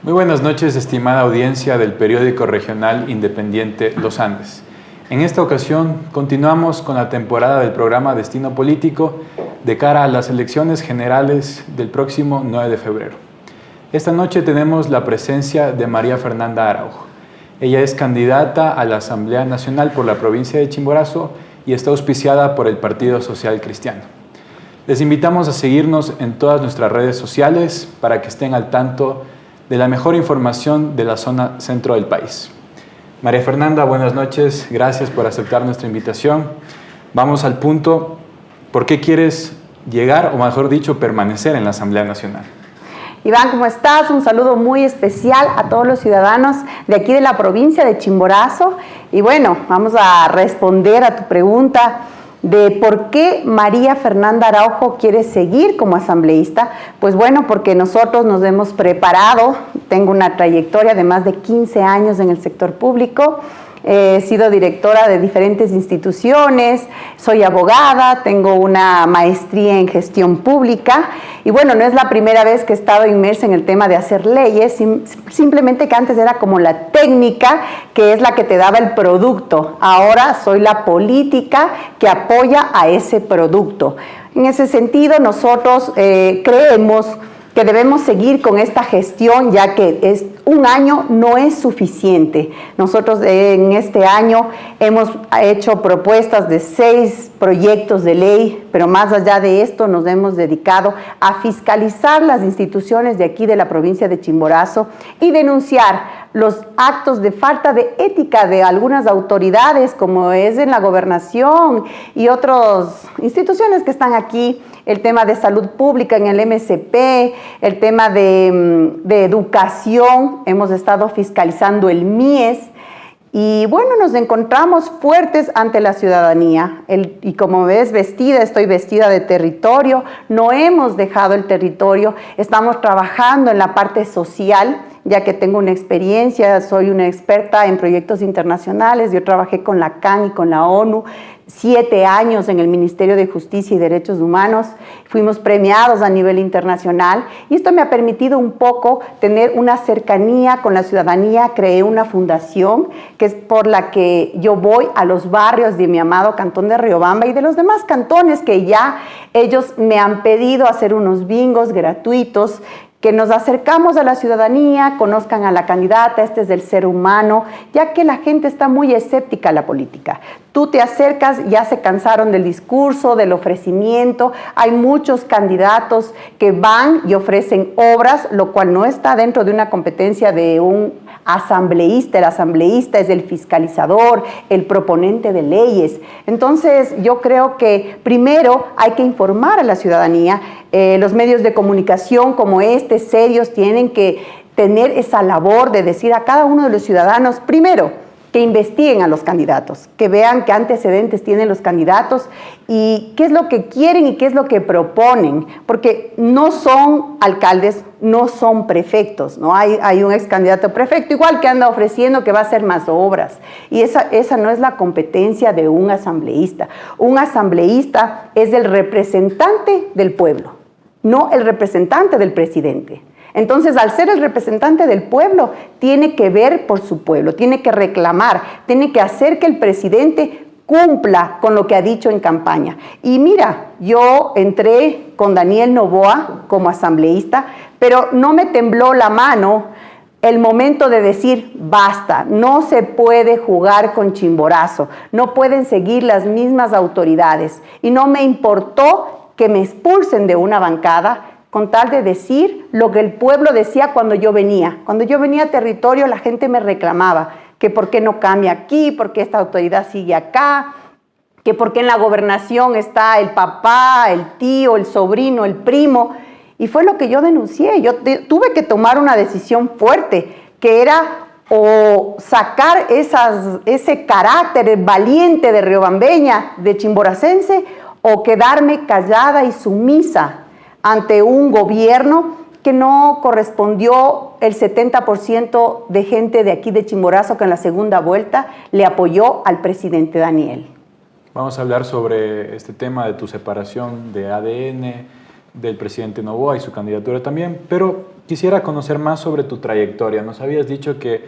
Muy buenas noches, estimada audiencia del periódico regional independiente Los Andes. En esta ocasión continuamos con la temporada del programa Destino Político de cara a las elecciones generales del próximo 9 de febrero. Esta noche tenemos la presencia de María Fernanda Araujo. Ella es candidata a la Asamblea Nacional por la provincia de Chimborazo y está auspiciada por el Partido Social Cristiano. Les invitamos a seguirnos en todas nuestras redes sociales para que estén al tanto de la mejor información de la zona centro del país. María Fernanda, buenas noches. Gracias por aceptar nuestra invitación. Vamos al punto. ¿Por qué quieres llegar, o mejor dicho, permanecer en la Asamblea Nacional? Iván, ¿cómo estás? Un saludo muy especial a todos los ciudadanos de aquí de la provincia de Chimborazo. Y bueno, vamos a responder a tu pregunta de por qué María Fernanda Araujo quiere seguir como asambleísta. Pues bueno, porque nosotros nos hemos preparado. Tengo una trayectoria de más de 15 años en el sector público. He sido directora de diferentes instituciones, soy abogada, tengo una maestría en gestión pública y bueno, no es la primera vez que he estado inmersa en el tema de hacer leyes, simplemente que antes era como la técnica, que es la que te daba el producto. Ahora soy la política que apoya a ese producto. En ese sentido, nosotros creemos que debemos seguir con esta gestión, ya que un año no es suficiente. Nosotros en este año hemos hecho propuestas de 6 proyectos de ley, pero más allá de esto nos hemos dedicado a fiscalizar las instituciones de aquí de la provincia de Chimborazo y denunciar los actos de falta de ética de algunas autoridades, como es en la gobernación y otras instituciones que están aquí. El tema de salud pública en el MSP, el tema de educación, hemos estado fiscalizando el MIES y bueno, nos encontramos fuertes ante la ciudadanía. Y como ves vestida, estoy vestida de territorio, no hemos dejado el territorio, estamos trabajando en la parte social, ya que tengo una experiencia, soy una experta en proyectos internacionales, yo trabajé con la CAN y con la ONU, 7 años en el Ministerio de Justicia y Derechos Humanos, fuimos premiados a nivel internacional y esto me ha permitido un poco tener una cercanía con la ciudadanía. Creé una fundación que es por la que yo voy a los barrios de mi amado cantón de Riobamba y de los demás cantones que ya ellos me han pedido hacer unos bingos gratuitos, que nos acercamos a la ciudadanía, conozcan a la candidata, este es del ser humano, ya que la gente está muy escéptica a la política. Tú te acercas, ya se cansaron del discurso, del ofrecimiento, hay muchos candidatos que van y ofrecen obras, lo cual no está dentro de una competencia de un asambleísta. El asambleísta es el fiscalizador, el proponente de leyes. Entonces, yo creo que primero hay que informar a la ciudadanía. Los medios de comunicación como serios, tienen que tener esa labor de decir a cada uno de los ciudadanos, primero, que investiguen a los candidatos, que vean qué antecedentes tienen los candidatos y qué es lo que quieren y qué es lo que proponen, porque no son alcaldes, no son prefectos, ¿no? Hay un ex candidato prefecto, igual que anda ofreciendo que va a hacer más obras, y esa no es la competencia de un asambleísta. Un asambleísta es el representante del pueblo, no el representante del presidente. Entonces, al ser el representante del pueblo, tiene que ver por su pueblo, tiene que reclamar, tiene que hacer que el presidente cumpla con lo que ha dicho en campaña. Y mira, yo entré con Daniel Noboa como asambleísta, pero no me tembló la mano el momento de decir, basta, no se puede jugar con Chimborazo, no pueden seguir las mismas autoridades. Y no me importó que me expulsen de una bancada con tal de decir lo que el pueblo decía cuando yo venía. Cuando yo venía a territorio, la gente me reclamaba que por qué no cambia aquí, por qué esta autoridad sigue acá, que por qué en la gobernación está el papá, el tío, el sobrino, el primo. Y fue lo que yo denuncié. Yo tuve que tomar una decisión fuerte, que era o sacar ese carácter valiente de riobambeña, de chimboracense, o quedarme callada y sumisa ante un gobierno que no correspondió. El 70% de gente de aquí de Chimborazo que en la segunda vuelta le apoyó al presidente Daniel. Vamos a hablar sobre este tema de tu separación de ADN, del presidente Noboa y su candidatura también, pero quisiera conocer más sobre tu trayectoria. Nos habías dicho que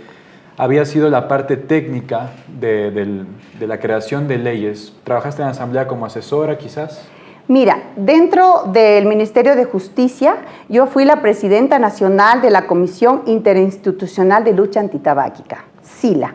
había sido la parte técnica de la creación de leyes. ¿Trabajaste en la Asamblea como asesora, quizás? Mira, dentro del Ministerio de Justicia, yo fui la presidenta nacional de la Comisión Interinstitucional de Lucha Antitabáquica, SILA.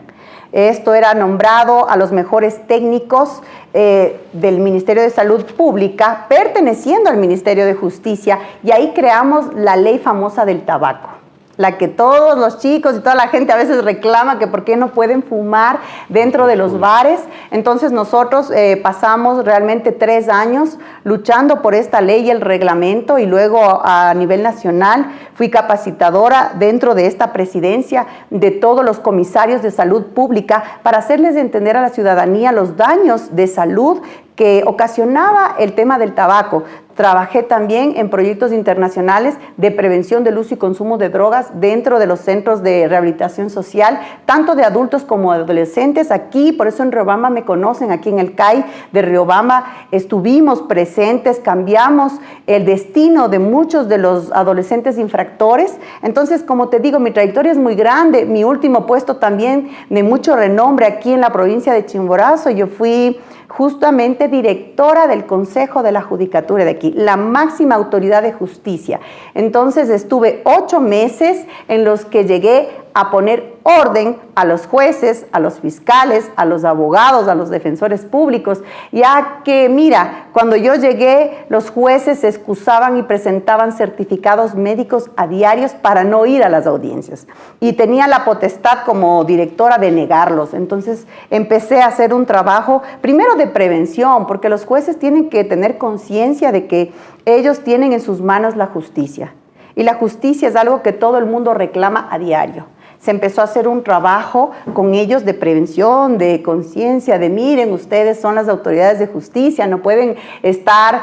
Esto era nombrado a los mejores técnicos del Ministerio de Salud Pública, perteneciendo al Ministerio de Justicia, y ahí creamos la ley famosa del tabaco, la que todos los chicos y toda la gente a veces reclama que por qué no pueden fumar dentro de los bares. Entonces nosotros pasamos realmente 3 años luchando por esta ley y el reglamento, y luego a nivel nacional fui capacitadora dentro de esta presidencia de todos los comisarios de salud pública para hacerles entender a la ciudadanía los daños de salud que ocasionaba el tema del tabaco. Trabajé también en proyectos internacionales de prevención del uso y consumo de drogas dentro de los centros de rehabilitación social, tanto de adultos como de adolescentes. Aquí, por eso en Riobamba me conocen, aquí en el CAI de Riobamba estuvimos presentes, cambiamos el destino de muchos de los adolescentes infractores. Entonces, como te digo, mi trayectoria es muy grande. Mi último puesto también de mucho renombre aquí en la provincia de Chimborazo. Yo fui justamente directora del Consejo de la Judicatura de aquí, la máxima autoridad de justicia. Entonces estuve 8 meses en los que llegué a poner orden a los jueces, a los fiscales, a los abogados, a los defensores públicos, ya que, mira, cuando yo llegué, los jueces se excusaban y presentaban certificados médicos a diarios para no ir a las audiencias, y tenía la potestad como directora de negarlos. Entonces empecé a hacer un trabajo, primero de prevención, porque los jueces tienen que tener conciencia de que ellos tienen en sus manos la justicia, y la justicia es algo que todo el mundo reclama a diario. Se empezó a hacer un trabajo con ellos de prevención, de conciencia, de miren, ustedes son las autoridades de justicia, no pueden estar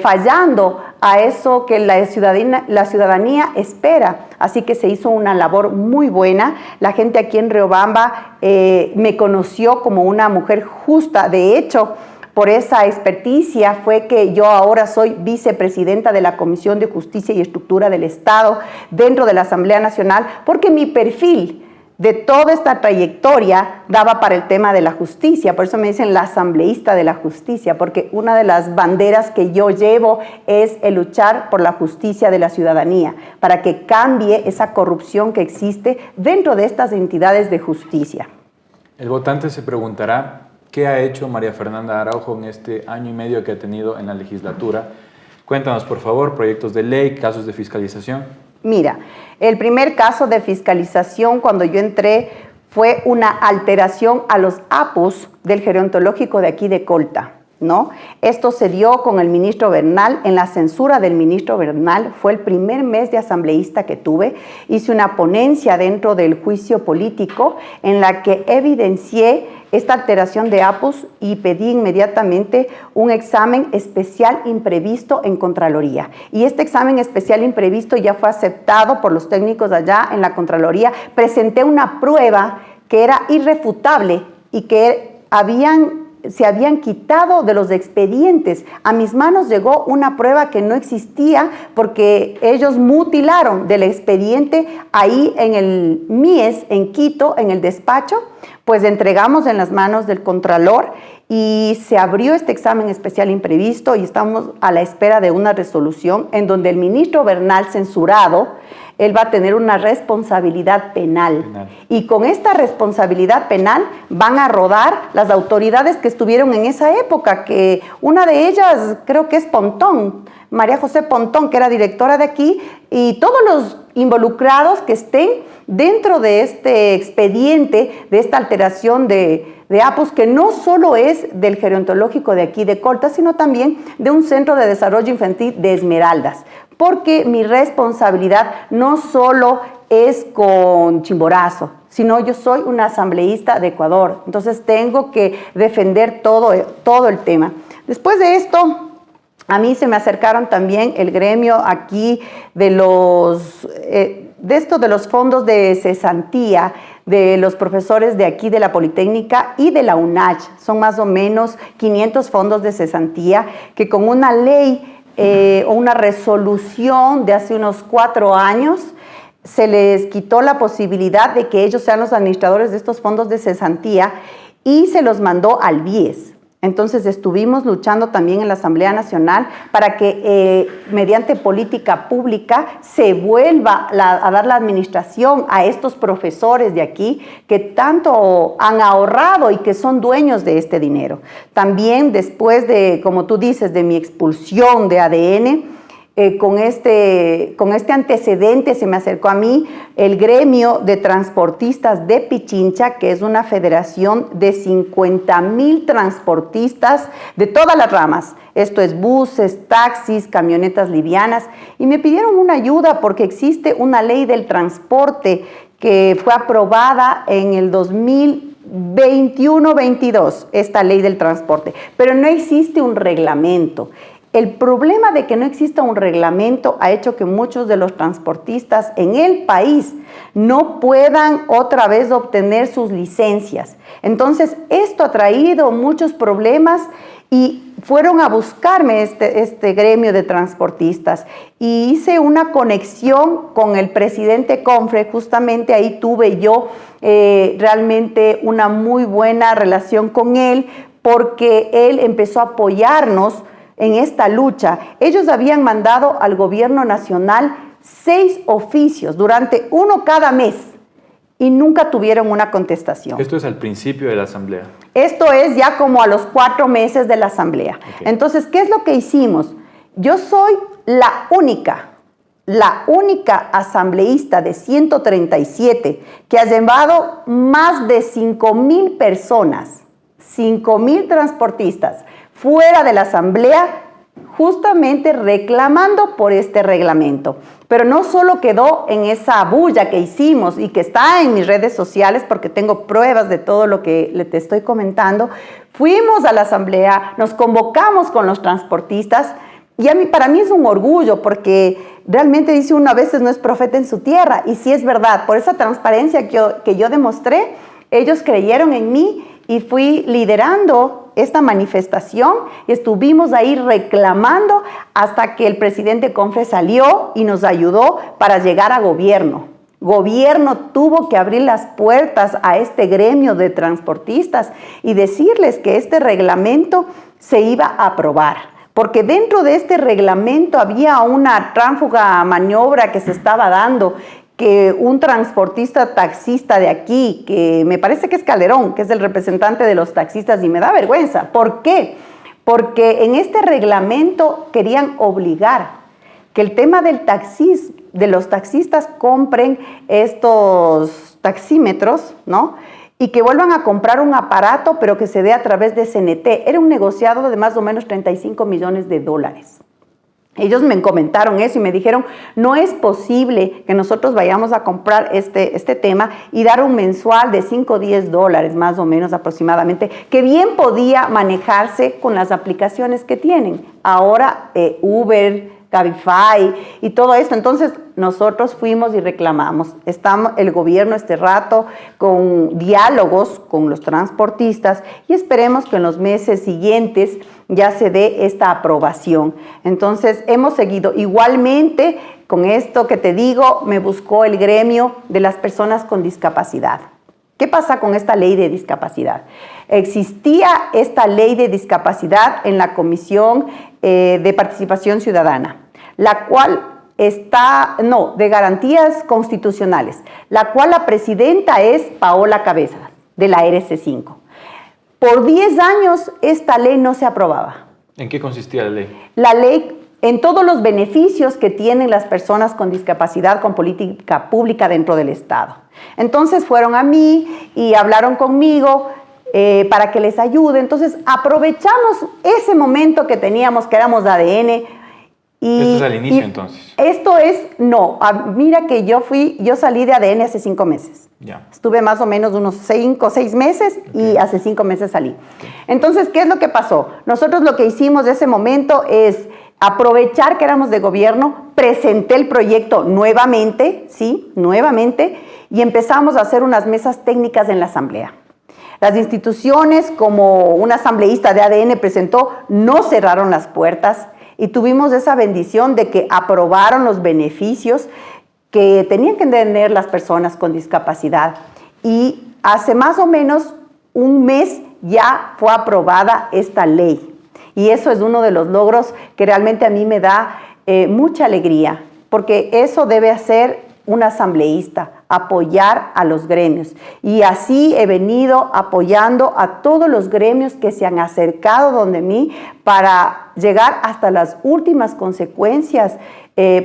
fallando a eso que la ciudadanía espera. Así que se hizo una labor muy buena. La gente aquí en Riobamba me conoció como una mujer justa. De hecho, por esa experticia fue que yo ahora soy vicepresidenta de la Comisión de Justicia y Estructura del Estado dentro de la Asamblea Nacional, porque mi perfil de toda esta trayectoria daba para el tema de la justicia. Por eso me dicen la asambleísta de la justicia, porque una de las banderas que yo llevo es el luchar por la justicia de la ciudadanía, para que cambie esa corrupción que existe dentro de estas entidades de justicia. El votante se preguntará: ¿qué ha hecho María Fernanda Araujo en este año y medio que ha tenido en la legislatura? Cuéntanos, por favor, proyectos de ley, casos de fiscalización. Mira, el primer caso de fiscalización cuando yo entré fue una alteración a los APUs del gerontológico de aquí de Colta, ¿no? Esto se dio con el ministro Bernal. En la censura del ministro Bernal fue el primer mes de asambleísta que tuve. Hice una ponencia dentro del juicio político en la que evidencié esta alteración de APUs y pedí inmediatamente un examen especial imprevisto en Contraloría. Y este examen especial imprevisto ya fue aceptado por los técnicos allá en la Contraloría. Presenté una prueba que era irrefutable y que se habían quitado de los expedientes. A mis manos llegó una prueba que no existía porque ellos mutilaron del expediente ahí en el MIES, en Quito, en el despacho. Pues entregamos en las manos del Contralor y se abrió este examen especial imprevisto y estamos a la espera de una resolución en donde el ministro Bernal, censurado, él va a tener una responsabilidad penal. Y con esta responsabilidad penal van a rodar las autoridades que estuvieron en esa época, que una de ellas creo que es Pontón, María José Pontón, que era directora de aquí, y todos los involucrados que estén dentro de este expediente, de esta alteración de APUs, que no solo es del gerontológico de aquí de Colta, sino también de un centro de desarrollo infantil de Esmeraldas. Porque mi responsabilidad no solo es con Chimborazo, sino yo soy una asambleísta de Ecuador. Entonces tengo que defender todo el tema. Después de esto, a mí se me acercaron también el gremio aquí de los fondos de cesantía de los profesores de aquí de la Politécnica y de la UNACH. Son más o menos 500 fondos de cesantía que con una ley una resolución de hace unos 4 años. Se les quitó la posibilidad de que ellos sean los administradores de estos fondos de cesantía y se los mandó al BIES. Entonces estuvimos luchando también en la Asamblea Nacional para que mediante política pública se vuelva a dar la administración a estos profesores de aquí que tanto han ahorrado y que son dueños de este dinero. También después de, como tú dices, de mi expulsión de ADN, con este antecedente se me acercó a mí el gremio de transportistas de Pichincha, que es una federación de 50,000 transportistas de todas las ramas. Esto es buses, taxis, camionetas livianas, y me pidieron una ayuda porque existe una ley del transporte que fue aprobada en el 2021-22, esta ley del transporte, pero no existe un reglamento. El problema de que no exista un reglamento ha hecho que muchos de los transportistas en el país no puedan otra vez obtener sus licencias. Entonces, esto ha traído muchos problemas y fueron a buscarme este gremio de transportistas y hice una conexión con el presidente Confre. Justamente ahí tuve yo realmente una muy buena relación con él, porque él empezó a apoyarnos en esta lucha. Ellos habían mandado al gobierno nacional 6 oficios, durante uno cada mes, y nunca tuvieron una contestación. Esto es al principio de la asamblea. Esto es ya como a los 4 meses de la asamblea. Okay. Entonces, ¿qué es lo que hicimos? Yo soy la única asambleísta de 137 que ha llevado más de 5,000 personas, 5,000 transportistas, fuera de la asamblea, justamente reclamando por este reglamento. Pero no solo quedó en esa bulla que hicimos y que está en mis redes sociales, porque tengo pruebas de todo lo que te estoy comentando. Fuimos a la asamblea, nos convocamos con los transportistas, y para mí es un orgullo, porque realmente dice uno a veces no es profeta en su tierra, y sí es verdad. Por esa transparencia que yo demostré, ellos creyeron en mí y fui liderando esta manifestación y estuvimos ahí reclamando hasta que el presidente Confre salió y nos ayudó para llegar a gobierno. Gobierno tuvo que abrir las puertas a este gremio de transportistas y decirles que este reglamento se iba a aprobar, porque dentro de este reglamento había una tránsfuga maniobra que se estaba dando, que un transportista taxista de aquí, que me parece que es Calderón, que es el representante de los taxistas, y me da vergüenza. ¿Por qué? Porque en este reglamento querían obligar que el tema de los taxistas compren estos taxímetros, ¿no? Y que vuelvan a comprar un aparato, pero que se dé a través de CNT. Era un negociado de más o menos $35 millones. Ellos me comentaron eso y me dijeron, no es posible que nosotros vayamos a comprar este tema y dar un mensual de $5 o $10 más o menos aproximadamente, que bien podía manejarse con las aplicaciones que tienen ahora, Uber, Cabify y todo esto. Entonces nosotros fuimos y reclamamos. El gobierno este rato con diálogos con los transportistas y esperemos que en los meses siguientes ya se dé esta aprobación. Entonces hemos seguido. Igualmente, con esto que te digo, me buscó el gremio de las personas con discapacidad. ¿Qué pasa con esta ley de discapacidad? Existía esta ley de discapacidad en la Comisión de Participación Ciudadana, la cual de garantías constitucionales, la cual la presidenta es Paola Cabezas, de la RC5. Por 10 años esta ley no se aprobaba. ¿En qué consistía la ley? La ley en todos los beneficios que tienen las personas con discapacidad con política pública dentro del Estado. Entonces fueron a mí y hablaron conmigo para que les ayude. Entonces aprovechamos ese momento que teníamos, que éramos de ADN. ¿Esto es al inicio entonces? Esto es, no, mira que yo salí de ADN hace 5 meses. Ya. Estuve más o menos unos 5 o 6 meses y hace 5 meses salí. Okay. Entonces, ¿qué es lo que pasó? Nosotros lo que hicimos de ese momento es aprovechar que éramos de gobierno, presenté el proyecto nuevamente, y empezamos a hacer unas mesas técnicas en la asamblea. Las instituciones, como un asambleísta de ADN presentó, no cerraron las puertas. y tuvimos esa bendición de que aprobaron los beneficios que tenían que tener las personas con discapacidad. Y hace más o menos un mes ya fue aprobada esta ley. Y eso es uno de los logros que realmente a mí me da mucha alegría, porque eso debe hacer un asambleísta, apoyar a los gremios. Y así he venido apoyando a todos los gremios que se han acercado donde mí para llegar hasta las últimas consecuencias,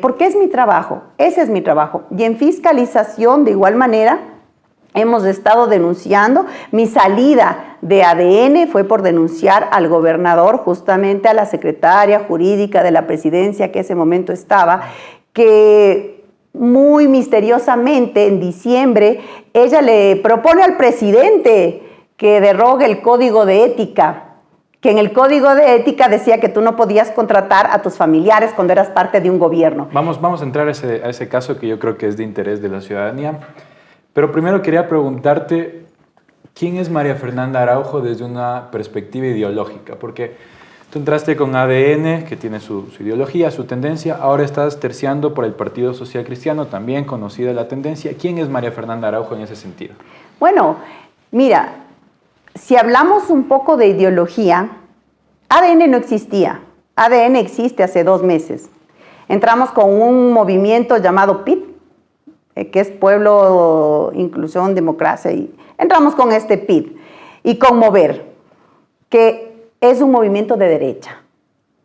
porque es mi trabajo, ese es mi trabajo. Y en fiscalización, de igual manera, hemos estado denunciando. Mi salida de ADN fue por denunciar al gobernador, justamente a la secretaria jurídica de la presidencia que ese momento estaba, que muy misteriosamente en diciembre ella le propone al presidente que derogue el código de ética, que en el código de ética decía que tú no podías contratar a tus familiares cuando eras parte de un gobierno. Vamos a entrar a ese caso que yo creo que es de interés de la ciudadanía. Pero primero quería preguntarte, ¿quién es María Fernanda Araujo desde una perspectiva ideológica? Porque tú entraste con ADN, que tiene su ideología, su tendencia, ahora estás terciando por el Partido Social Cristiano, también conocida la tendencia. ¿Quién es María Fernanda Araujo en ese sentido? Bueno, mira, si hablamos un poco de ideología, ADN no existía. ADN existe hace 2 meses. Entramos con un movimiento llamado PID, que es Pueblo, Inclusión, Democracia, y entramos con este PID, y con Mover, que es un movimiento de derecha.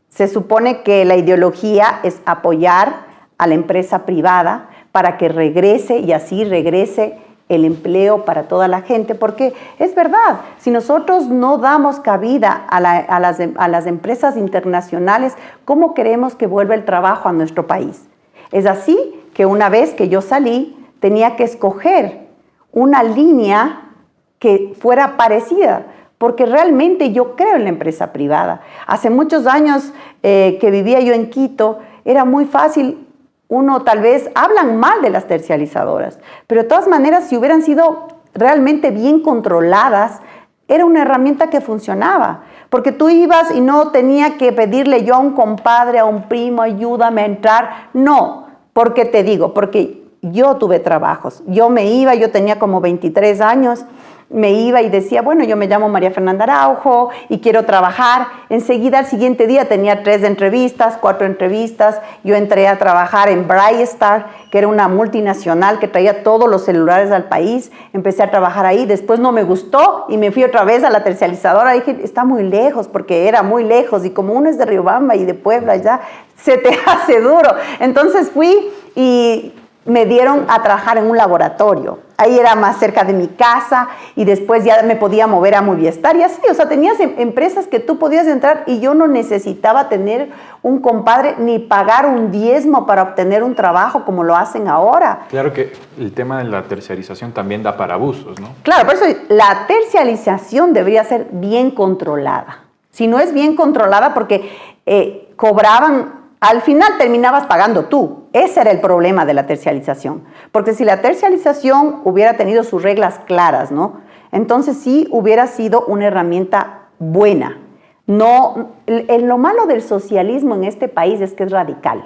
Se supone que la ideología es apoyar a la empresa privada para que regrese y así regrese el empleo para toda la gente, porque es verdad, si nosotros no damos cabida a las empresas internacionales, ¿cómo queremos que vuelva el trabajo a nuestro país? Es así que una vez que yo salí, tenía que escoger una línea que fuera parecida, porque realmente yo creo en la empresa privada. Hace muchos años que vivía yo en Quito, era muy fácil, uno tal vez hablan mal de las terciarizadoras, pero de todas maneras, si hubieran sido realmente bien controladas, era una herramienta que funcionaba, porque tú ibas y no tenía que pedirle yo a un compadre, a un primo, ayúdame a entrar, no. ¿Por qué te digo? Porque yo tuve trabajos. Yo me iba, yo tenía como 23 años, me iba y decía, bueno, yo me llamo María Fernanda Araujo y quiero trabajar. Enseguida, al siguiente día, tenía 3 entrevistas, 4 entrevistas. Yo entré a trabajar en Brightstar, que era una multinacional que traía todos los celulares al país. Empecé a trabajar ahí. Después no me gustó y me fui otra vez a la terciarizadora. Dije, está muy lejos, porque era muy lejos. Y como uno es de Riobamba y de Puebla, ya se te hace duro. Entonces fui y me dieron a trabajar en un laboratorio. Ahí era más cerca de mi casa y después ya me podía mover a Movistar y así. O sea, tenías empresas que tú podías entrar y yo no necesitaba tener un compadre ni pagar un diezmo para obtener un trabajo como lo hacen ahora. Claro que el tema de la terciarización también da para abusos, ¿no? Claro, por eso la terciarización debería ser bien controlada. Si no es bien controlada, porque cobraban... Al final terminabas pagando tú. Ese era el problema de la terciarización. Porque si la terciarización hubiera tenido sus reglas claras, ¿no? Entonces sí hubiera sido una herramienta buena. No, lo malo del socialismo en este país es que es radical,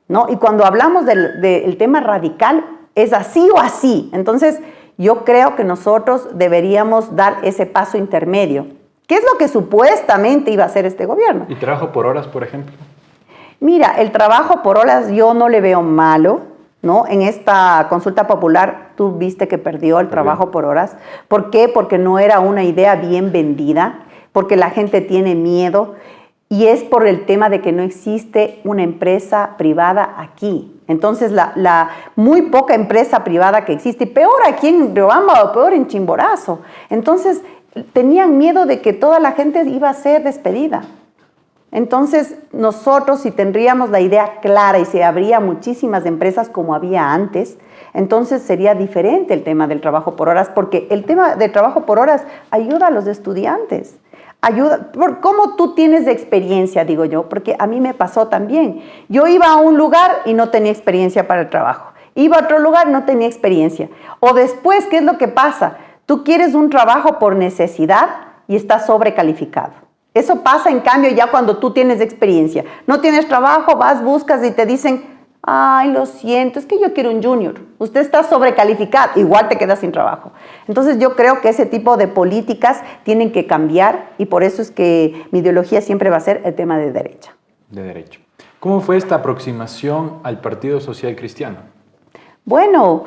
¿no? Y cuando hablamos del tema radical, es así o así. Entonces yo creo que nosotros deberíamos dar ese paso intermedio. ¿Qué es lo que supuestamente iba a hacer este gobierno? ¿Y trabajo por horas, por ejemplo? Mira, el trabajo por horas yo no le veo malo, ¿no? En esta consulta popular tú viste que perdió el trabajo por horas. ¿Por qué? Porque no era una idea bien vendida, porque la gente tiene miedo y es por el tema de que no existe una empresa privada aquí. Entonces, la muy poca empresa privada que existe, y peor aquí en Riobamba o peor en Chimborazo. Entonces, tenían miedo de que toda la gente iba a ser despedida. Entonces, nosotros si tendríamos la idea clara y se habría muchísimas empresas como había antes, entonces sería diferente el tema del trabajo por horas, porque el tema del trabajo por horas ayuda a los estudiantes. Ayuda, ¿cómo tú tienes de experiencia, digo yo? Porque a mí me pasó también. Yo iba a un lugar y no tenía experiencia para el trabajo. Iba a otro lugar, no tenía experiencia. O después, ¿qué es lo que pasa? Tú quieres un trabajo por necesidad y estás sobrecalificado. Eso pasa, en cambio, ya cuando tú tienes experiencia. No tienes trabajo, vas, buscas y te dicen, ay, lo siento, es que yo quiero un junior. Usted está sobrecalificado, igual te quedas sin trabajo. Entonces yo creo que ese tipo de políticas tienen que cambiar y por eso es que mi ideología siempre va a ser el tema de derecha. De derecho. ¿Cómo fue esta aproximación al Partido Social Cristiano? Bueno,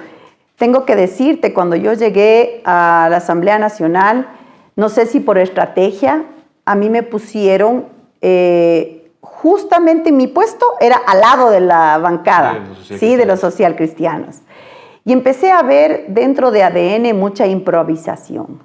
tengo que decirte, cuando yo llegué a la Asamblea Nacional, no sé si por estrategia, a mí me pusieron, justamente mi puesto era al lado de la bancada, de los socialcristianos. Y empecé a ver dentro de ADN mucha improvisación.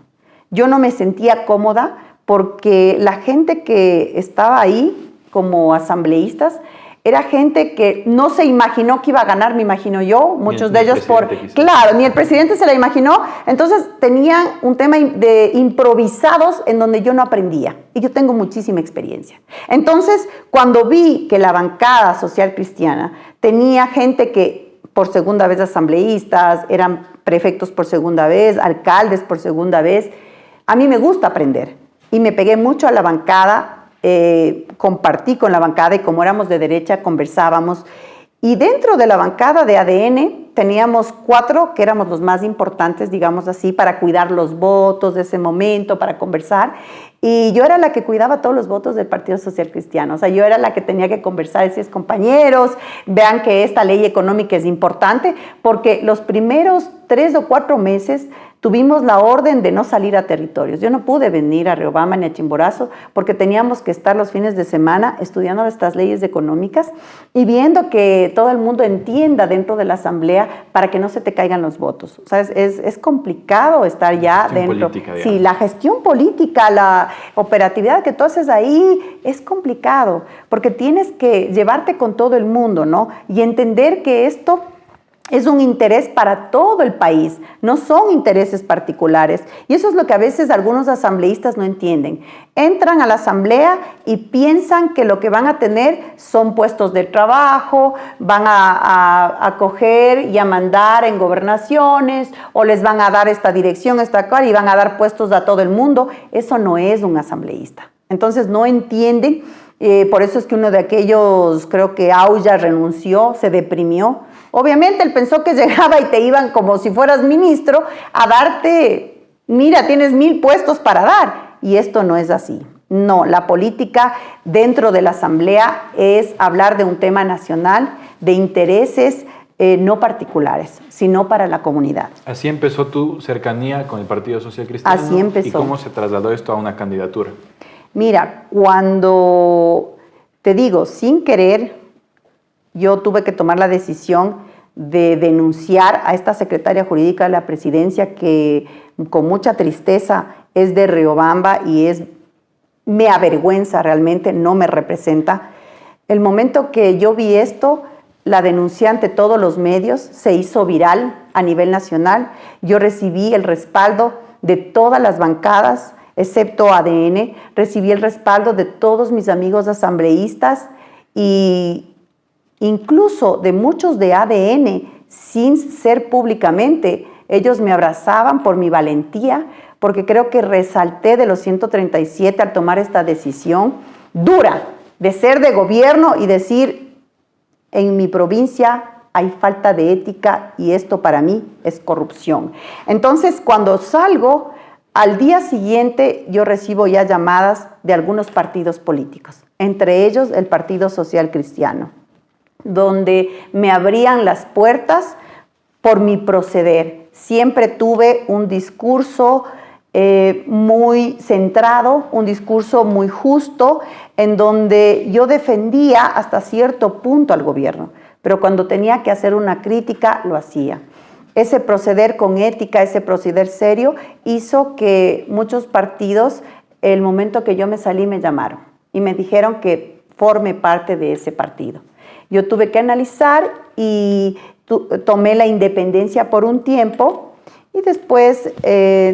Yo no me sentía cómoda porque la gente que estaba ahí como asambleístas era gente que no se imaginó que iba a ganar, me imagino yo, muchos de ellos claro, ni el presidente se la imaginó, entonces tenían un tema de improvisados en donde yo no aprendía, y yo tengo muchísima experiencia. Entonces, cuando vi que la bancada social cristiana tenía gente que por segunda vez asambleístas, eran prefectos por segunda vez, alcaldes por segunda vez, a mí me gusta aprender, y me pegué mucho a la bancada. Compartí con la bancada y como éramos de derecha conversábamos y dentro de la bancada de ADN teníamos 4 que éramos los más importantes, digamos así, para cuidar los votos de ese momento, para conversar, y yo era la que cuidaba todos los votos del Partido Social Cristiano. O sea, yo era la que tenía que conversar, decir, compañeros, vean que esta ley económica es importante, porque los primeros 3 o 4 meses tuvimos la orden de no salir a territorios. Yo no pude venir a Riobamba ni a Chimborazo porque teníamos que estar los fines de semana estudiando estas leyes económicas y viendo que todo el mundo entienda dentro de la asamblea para que no se te caigan los votos. O sea, es complicado estar ya dentro. Sí, la gestión política, la operatividad que tú haces ahí es complicado porque tienes que llevarte con todo el mundo, ¿no? Y entender que esto es un interés para todo el país, no son intereses particulares. Y eso es lo que a veces algunos asambleístas no entienden. Entran a la asamblea y piensan que lo que van a tener son puestos de trabajo, van a coger y a mandar en gobernaciones, o les van a dar esta dirección, esta cual, y van a dar puestos a todo el mundo. Eso no es un asambleísta. Entonces no entienden, por eso es que uno de aquellos, creo que Aulla renunció, se deprimió. Obviamente él pensó que llegaba y te iban como si fueras ministro a darte, mira, tienes 1000 puestos para dar. Y esto no es así. No, la política dentro de la asamblea es hablar de un tema nacional, de intereses no particulares, sino para la comunidad. Así empezó tu cercanía con el Partido Social Cristiano. Así empezó. ¿Y cómo se trasladó esto a una candidatura? Mira, cuando te digo, sin querer, yo tuve que tomar la decisión de denunciar a esta secretaria jurídica de la presidencia que con mucha tristeza es de Riobamba y me avergüenza realmente, no me representa. El momento que yo vi esto, la denuncié ante todos los medios, se hizo viral a nivel nacional. Yo recibí el respaldo de todas las bancadas, excepto ADN, recibí el respaldo de todos mis amigos asambleístas y incluso de muchos de ADN, sin ser públicamente. Ellos me abrazaban por mi valentía, porque creo que resalté de los 137 al tomar esta decisión dura de ser de gobierno y decir, en mi provincia hay falta de ética y esto para mí es corrupción. Entonces, cuando salgo, al día siguiente yo recibo ya llamadas de algunos partidos políticos, entre ellos el Partido Social Cristiano, donde me abrían las puertas por mi proceder. Siempre tuve un discurso muy centrado, un discurso muy justo, en donde yo defendía hasta cierto punto al gobierno, pero cuando tenía que hacer una crítica, lo hacía. Ese proceder con ética, ese proceder serio, hizo que muchos partidos, el momento que yo me salí, me llamaron y me dijeron que forme parte de ese partido. Yo tuve que analizar y tomé la independencia por un tiempo y después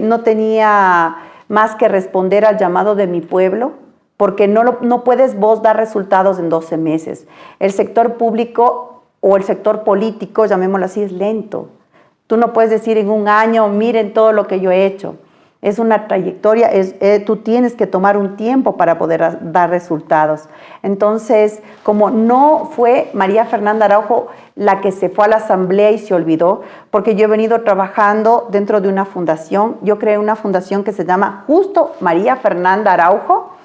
no tenía más que responder al llamado de mi pueblo, porque no puedes vos dar resultados en 12 meses. El sector público o el sector político, llamémoslo así, es lento. Tú no puedes decir en un año, miren todo lo que yo he hecho. es una trayectoria, tú tienes que tomar un tiempo para poder dar resultados. Entonces, como no fue María Fernanda Araujo la que se fue a la asamblea y se olvidó, porque yo he venido trabajando dentro de una fundación, yo creé una fundación que se llama justo María Fernanda Araujo,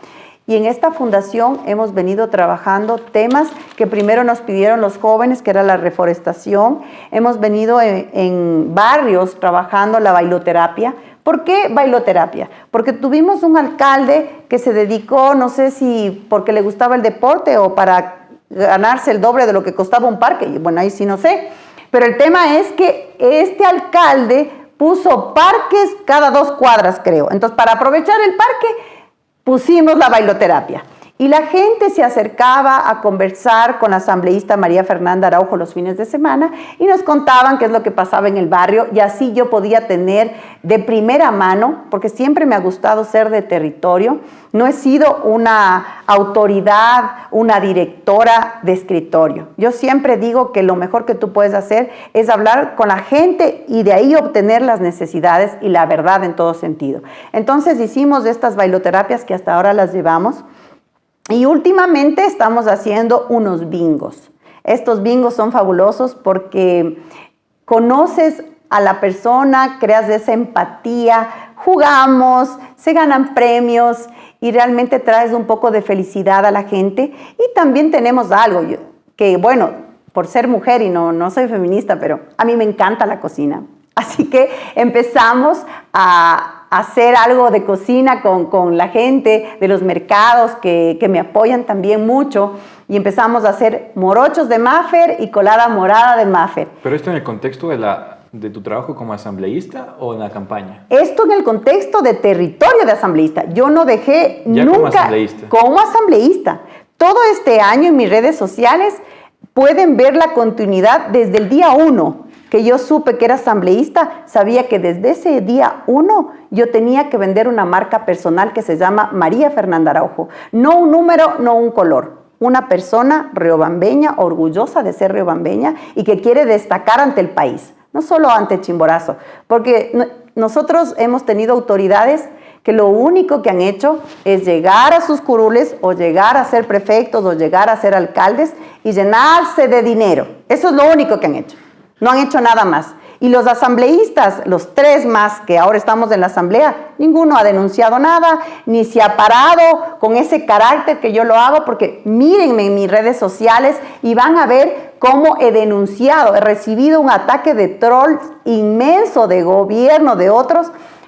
y en esta fundación hemos venido trabajando temas que primero nos pidieron los jóvenes, que era la reforestación. Hemos venido en barrios trabajando la bailoterapia. ¿Por qué bailoterapia? Porque tuvimos un alcalde que se dedicó, no sé si porque le gustaba el deporte o para ganarse el doble de lo que costaba un parque. Bueno, ahí sí no sé. Pero el tema es que este alcalde puso parques cada 2 cuadras, creo. Entonces, para aprovechar el parque, pusimos la bailoterapia. Y la gente se acercaba a conversar con la asambleísta María Fernanda Araujo los fines de semana y nos contaban qué es lo que pasaba en el barrio, y así yo podía tener de primera mano, porque siempre me ha gustado ser de territorio. No he sido una autoridad, una directora de escritorio. Yo siempre digo que lo mejor que tú puedes hacer es hablar con la gente y de ahí obtener las necesidades y la verdad en todo sentido. Entonces hicimos estas bailoterapias que hasta ahora las llevamos. Y últimamente estamos haciendo unos bingos. Estos bingos son fabulosos porque conoces a la persona, creas esa empatía, jugamos, se ganan premios y realmente traes un poco de felicidad a la gente. Y también tenemos algo que, bueno, por ser mujer y no soy feminista, pero a mí me encanta la cocina. Así que empezamos a hacer algo de cocina con la gente de los mercados que me apoyan también mucho, y empezamos a hacer morochos de Maffer y colada morada de Maffer. ¿Pero esto en el contexto de tu trabajo como asambleísta o en la campaña? Esto en el contexto de territorio de asambleísta. Yo no dejé ya nunca como asambleísta. Como asambleísta. Todo este año en mis redes sociales pueden ver la continuidad desde el día 1 que yo supe que era asambleísta. Sabía que desde ese día 1 yo tenía que vender una marca personal que se llama María Fernanda Araujo. No un número, no un color. Una persona riobambeña, orgullosa de ser riobambeña y que quiere destacar ante el país, no solo ante Chimborazo, porque nosotros hemos tenido autoridades que lo único que han hecho es llegar a sus curules o llegar a ser prefectos o llegar a ser alcaldes y llenarse de dinero. Eso es lo único que han hecho. No han hecho nada más. Y los asambleístas, los 3 más que ahora estamos en la asamblea, ninguno ha denunciado nada, ni se ha parado con ese carácter que yo lo hago, porque mírenme en mis redes sociales y van a ver cómo he denunciado, he recibido un ataque de trolls inmenso de gobierno, de otros,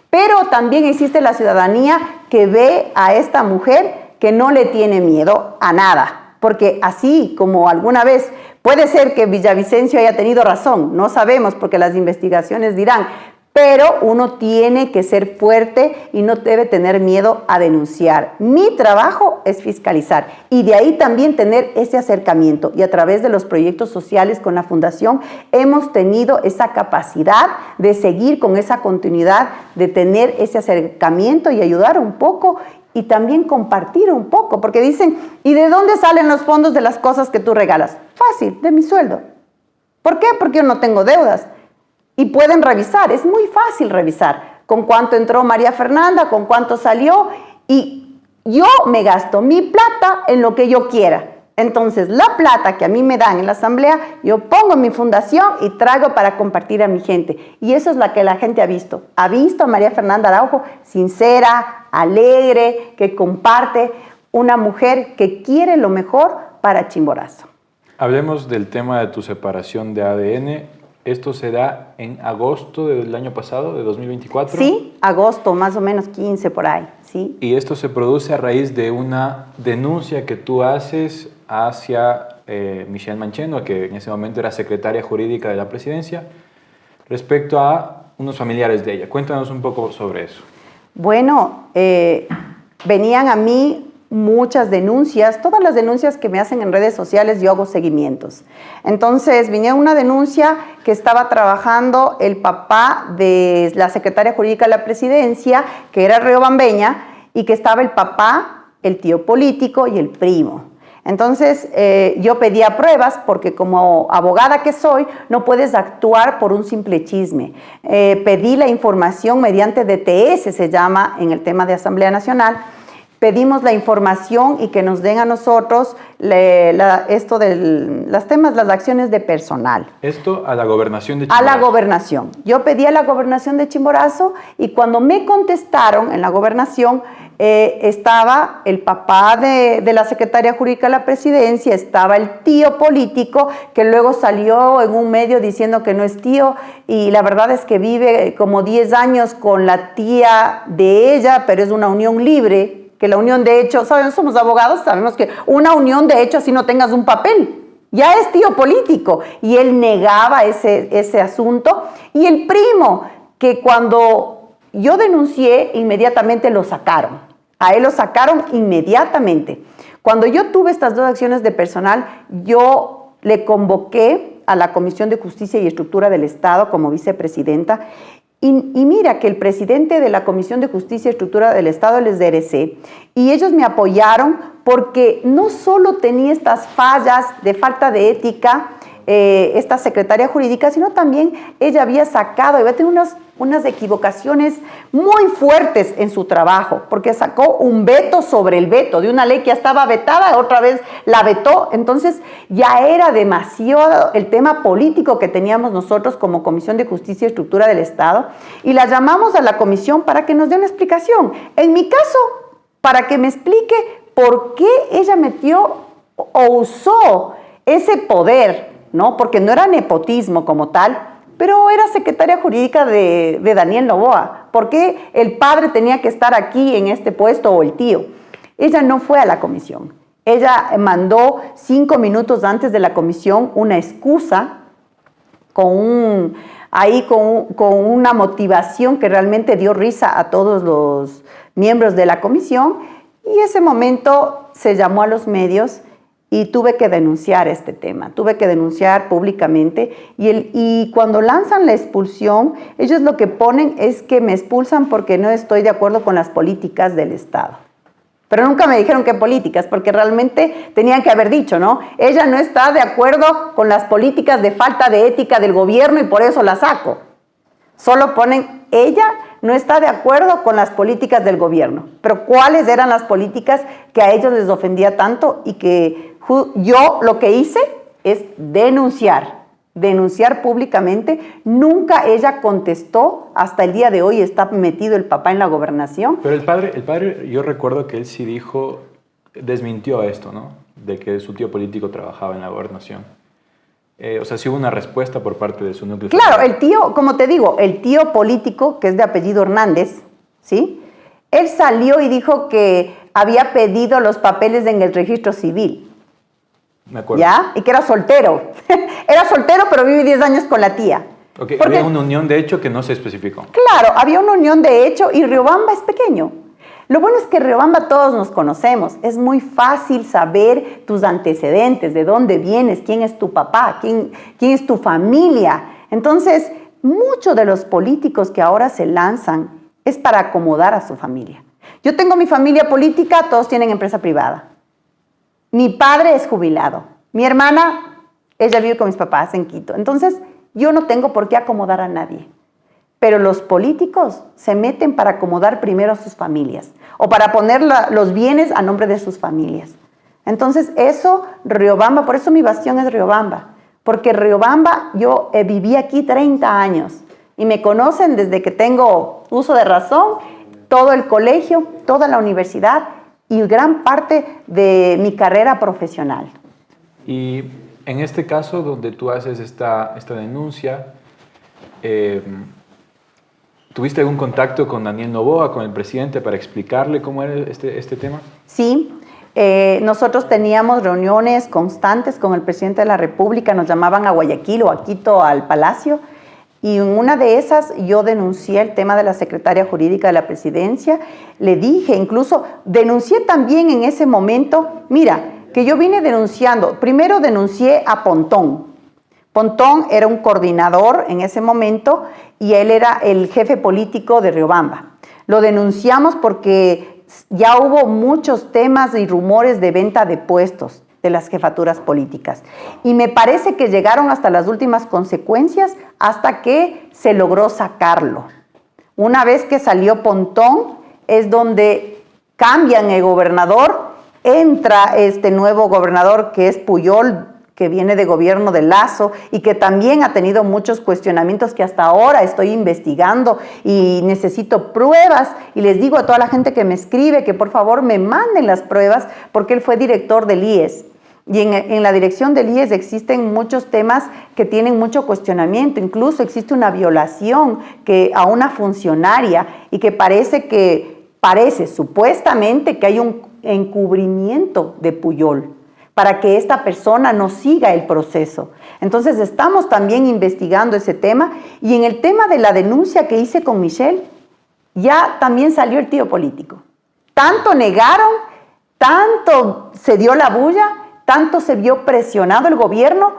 pero también existe la ciudadanía que ve a esta mujer que no le tiene miedo a nada, porque así como alguna vez puede ser que Villavicencio haya tenido razón, no sabemos porque las investigaciones dirán, pero uno tiene que ser fuerte y no debe tener miedo a denunciar. Mi trabajo es fiscalizar y de ahí también tener ese acercamiento, y a través de los proyectos sociales con la Fundación hemos tenido esa capacidad de seguir con esa continuidad, de tener ese acercamiento y ayudar un poco y también compartir un poco, porque dicen, ¿y de dónde salen los fondos de las cosas que tú regalas? Fácil, de mi sueldo. ¿Por qué? Porque yo no tengo deudas. Y pueden revisar, es muy fácil revisar con cuánto entró María Fernanda, con cuánto salió, y yo me gasto mi plata en lo que yo quiera. Entonces, la plata que a mí me dan en la asamblea, yo pongo en mi fundación y traigo para compartir a mi gente. Y eso es lo que la gente ha visto. Ha visto a María Fernanda Araujo sincera, alegre, que comparte, una mujer que quiere lo mejor para Chimborazo. Hablemos del tema de tu separación de ADN. ¿Esto se da en agosto del año pasado, de 2024? Sí, agosto, más o menos 15 por ahí, sí. Y esto se produce a raíz de una denuncia que tú haces hacia Michelle Mancheno, que en ese momento era secretaria jurídica de la presidencia, respecto a unos familiares de ella. Cuéntanos un poco sobre eso. Bueno, venían a mí muchas denuncias, todas las denuncias que me hacen en redes sociales yo hago seguimientos. Entonces venía una denuncia que estaba trabajando el papá de la secretaria jurídica de la presidencia, que era riobambeña, y que estaba el papá, el tío político y el primo. Entonces, yo pedía pruebas porque como abogada que soy, no puedes actuar por un simple chisme. Pedí la información mediante DTS, se llama en el tema de Asamblea Nacional. Pedimos la información y que nos den a nosotros esto de las acciones de personal. Esto a la gobernación de Chimborazo. A la gobernación. Yo pedí a la gobernación de Chimborazo y cuando me contestaron en la gobernación, estaba el papá de la secretaria jurídica de la presidencia, estaba el tío político que luego salió en un medio diciendo que no es tío y la verdad es que vive como 10 años con la tía de ella, pero es una unión libre, que la unión de hecho, ¿saben? Somos abogados, sabemos que una unión de hecho si no tengas un papel, ya es tío político y él negaba ese asunto y el primo que cuando yo denuncié inmediatamente lo sacaron. A él lo sacaron inmediatamente. Cuando yo tuve estas dos acciones de personal, yo le convoqué a la Comisión de Justicia y Estructura del Estado como vicepresidenta y mira que el presidente de la Comisión de Justicia y Estructura del Estado les DRC y ellos me apoyaron porque no solo tenía estas fallas de falta de ética, esta secretaria jurídica, sino también ella había tenido unas equivocaciones muy fuertes en su trabajo, porque sacó un veto sobre el veto de una ley que ya estaba vetada, otra vez la vetó, entonces ya era demasiado el tema político que teníamos nosotros como Comisión de Justicia y Estructura del Estado, y la llamamos a la comisión para que nos dé una explicación. En mi caso, para que me explique por qué ella metió o usó ese poder, ¿no? Porque no era nepotismo como tal, pero era secretaria jurídica de Daniel Noboa. ¿Por qué el padre tenía que estar aquí en este puesto o el tío? Ella no fue a la comisión. Ella mandó 5 minutos antes de la comisión una excusa con una motivación que realmente dio risa a todos los miembros de la comisión y ese momento se llamó a los medios y tuve que denunciar este tema, tuve que denunciar públicamente y cuando lanzan la expulsión, ellos lo que ponen es que me expulsan porque no estoy de acuerdo con las políticas del Estado. Pero nunca me dijeron qué políticas, porque realmente tenían que haber dicho, ¿no? Ella no está de acuerdo con las políticas de falta de ética del gobierno y por eso la saco. Solo ponen, ella no está de acuerdo con las políticas del gobierno. Pero ¿cuáles eran las políticas que a ellos les ofendía tanto y que yo lo que hice es denunciar públicamente? Nunca ella contestó, hasta el día de hoy está metido el papá en la gobernación. Pero el padre, yo recuerdo que él sí dijo, desmintió esto, ¿no? De que su tío político trabajaba en la gobernación. O sea, sí hubo una respuesta por parte de su núcleo. Claro, el tío, como te digo, el tío político, que es de apellido Hernández, ¿sí? Él salió y dijo que había pedido los papeles en el registro civil. Me acuerdo. ¿Ya? Y que era soltero. Era soltero, pero vive 10 años con la tía. Okay, había una unión de hecho que no se especificó. Claro, había una unión de hecho y Riobamba es pequeño. Lo bueno es que Riobamba todos nos conocemos. Es muy fácil saber tus antecedentes, de dónde vienes, quién es tu papá, quién es tu familia. Entonces, muchos de los políticos que ahora se lanzan es para acomodar a su familia. Yo tengo mi familia política, todos tienen empresa privada. Mi padre es jubilado. Mi hermana, ella vive con mis papás en Quito. Entonces, yo no tengo por qué acomodar a nadie. Pero los políticos se meten para acomodar primero a sus familias o para poner los bienes a nombre de sus familias. Entonces, eso, Riobamba, por eso mi bastión es Riobamba. Porque Riobamba, yo viví aquí 30 años y me conocen desde que tengo uso de razón, todo el colegio, toda la universidad y gran parte de mi carrera profesional. Y en este caso, donde tú haces esta denuncia, ¿tuviste algún contacto con Daniel Noboa, con el presidente, para explicarle cómo era este tema? Sí, nosotros teníamos reuniones constantes con el presidente de la República, nos llamaban a Guayaquil o a Quito al Palacio, y en una de esas yo denuncié el tema de la secretaria jurídica de la presidencia, le dije, incluso denuncié también en ese momento, mira, que yo vine denunciando, primero denuncié a Pontón. Pontón era un coordinador en ese momento y él era el jefe político de Riobamba. Lo denunciamos porque ya hubo muchos temas y rumores de venta de puestos de las jefaturas políticas. Y me parece que llegaron hasta las últimas consecuencias hasta que se logró sacarlo. Una vez que salió Pontón es donde cambian el gobernador, entra este nuevo gobernador que es Puyol, que viene de gobierno de Lasso y que también ha tenido muchos cuestionamientos que hasta ahora estoy investigando y necesito pruebas. Y les digo a toda la gente que me escribe que por favor me manden las pruebas porque él fue director del IES. Y en la dirección del IES existen muchos temas que tienen mucho cuestionamiento. Incluso existe una violación a una funcionaria y que parece supuestamente que hay un encubrimiento de Puyol para que esta persona no siga el proceso. Entonces estamos también investigando ese tema y en el tema de la denuncia que hice con Michelle, ya también salió el tío político. Tanto negaron, tanto se dio la bulla, tanto se vio presionado el gobierno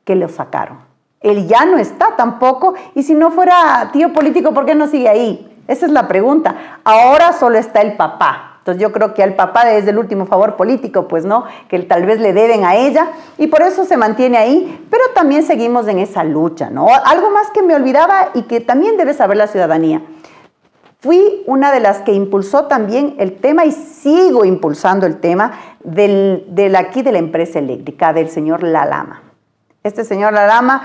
que lo sacaron. Él ya no está tampoco y si no fuera tío político, ¿por qué no sigue ahí? Esa es la pregunta. Ahora solo está el papá. Entonces yo creo que al papá es el último favor político, pues no, que tal vez le deben a ella y por eso se mantiene ahí, pero también seguimos en esa lucha, ¿no? Algo más que me olvidaba y que también debe saber la ciudadanía. Fui una de las que impulsó también el tema y sigo impulsando el tema de la empresa eléctrica, del señor Lalama. Este señor Lalama,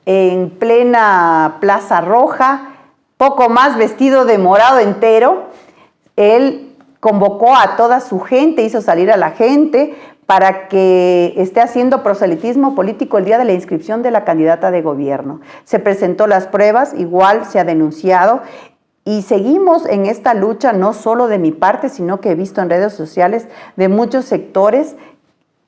en plena Plaza Roja, poco más vestido de morado entero, él convocó a toda su gente, hizo salir a la gente para que esté haciendo proselitismo político el día de la inscripción de la candidata de gobierno. Se presentó las pruebas, igual se ha denunciado y seguimos en esta lucha, no solo de mi parte, sino que he visto en redes sociales de muchos sectores.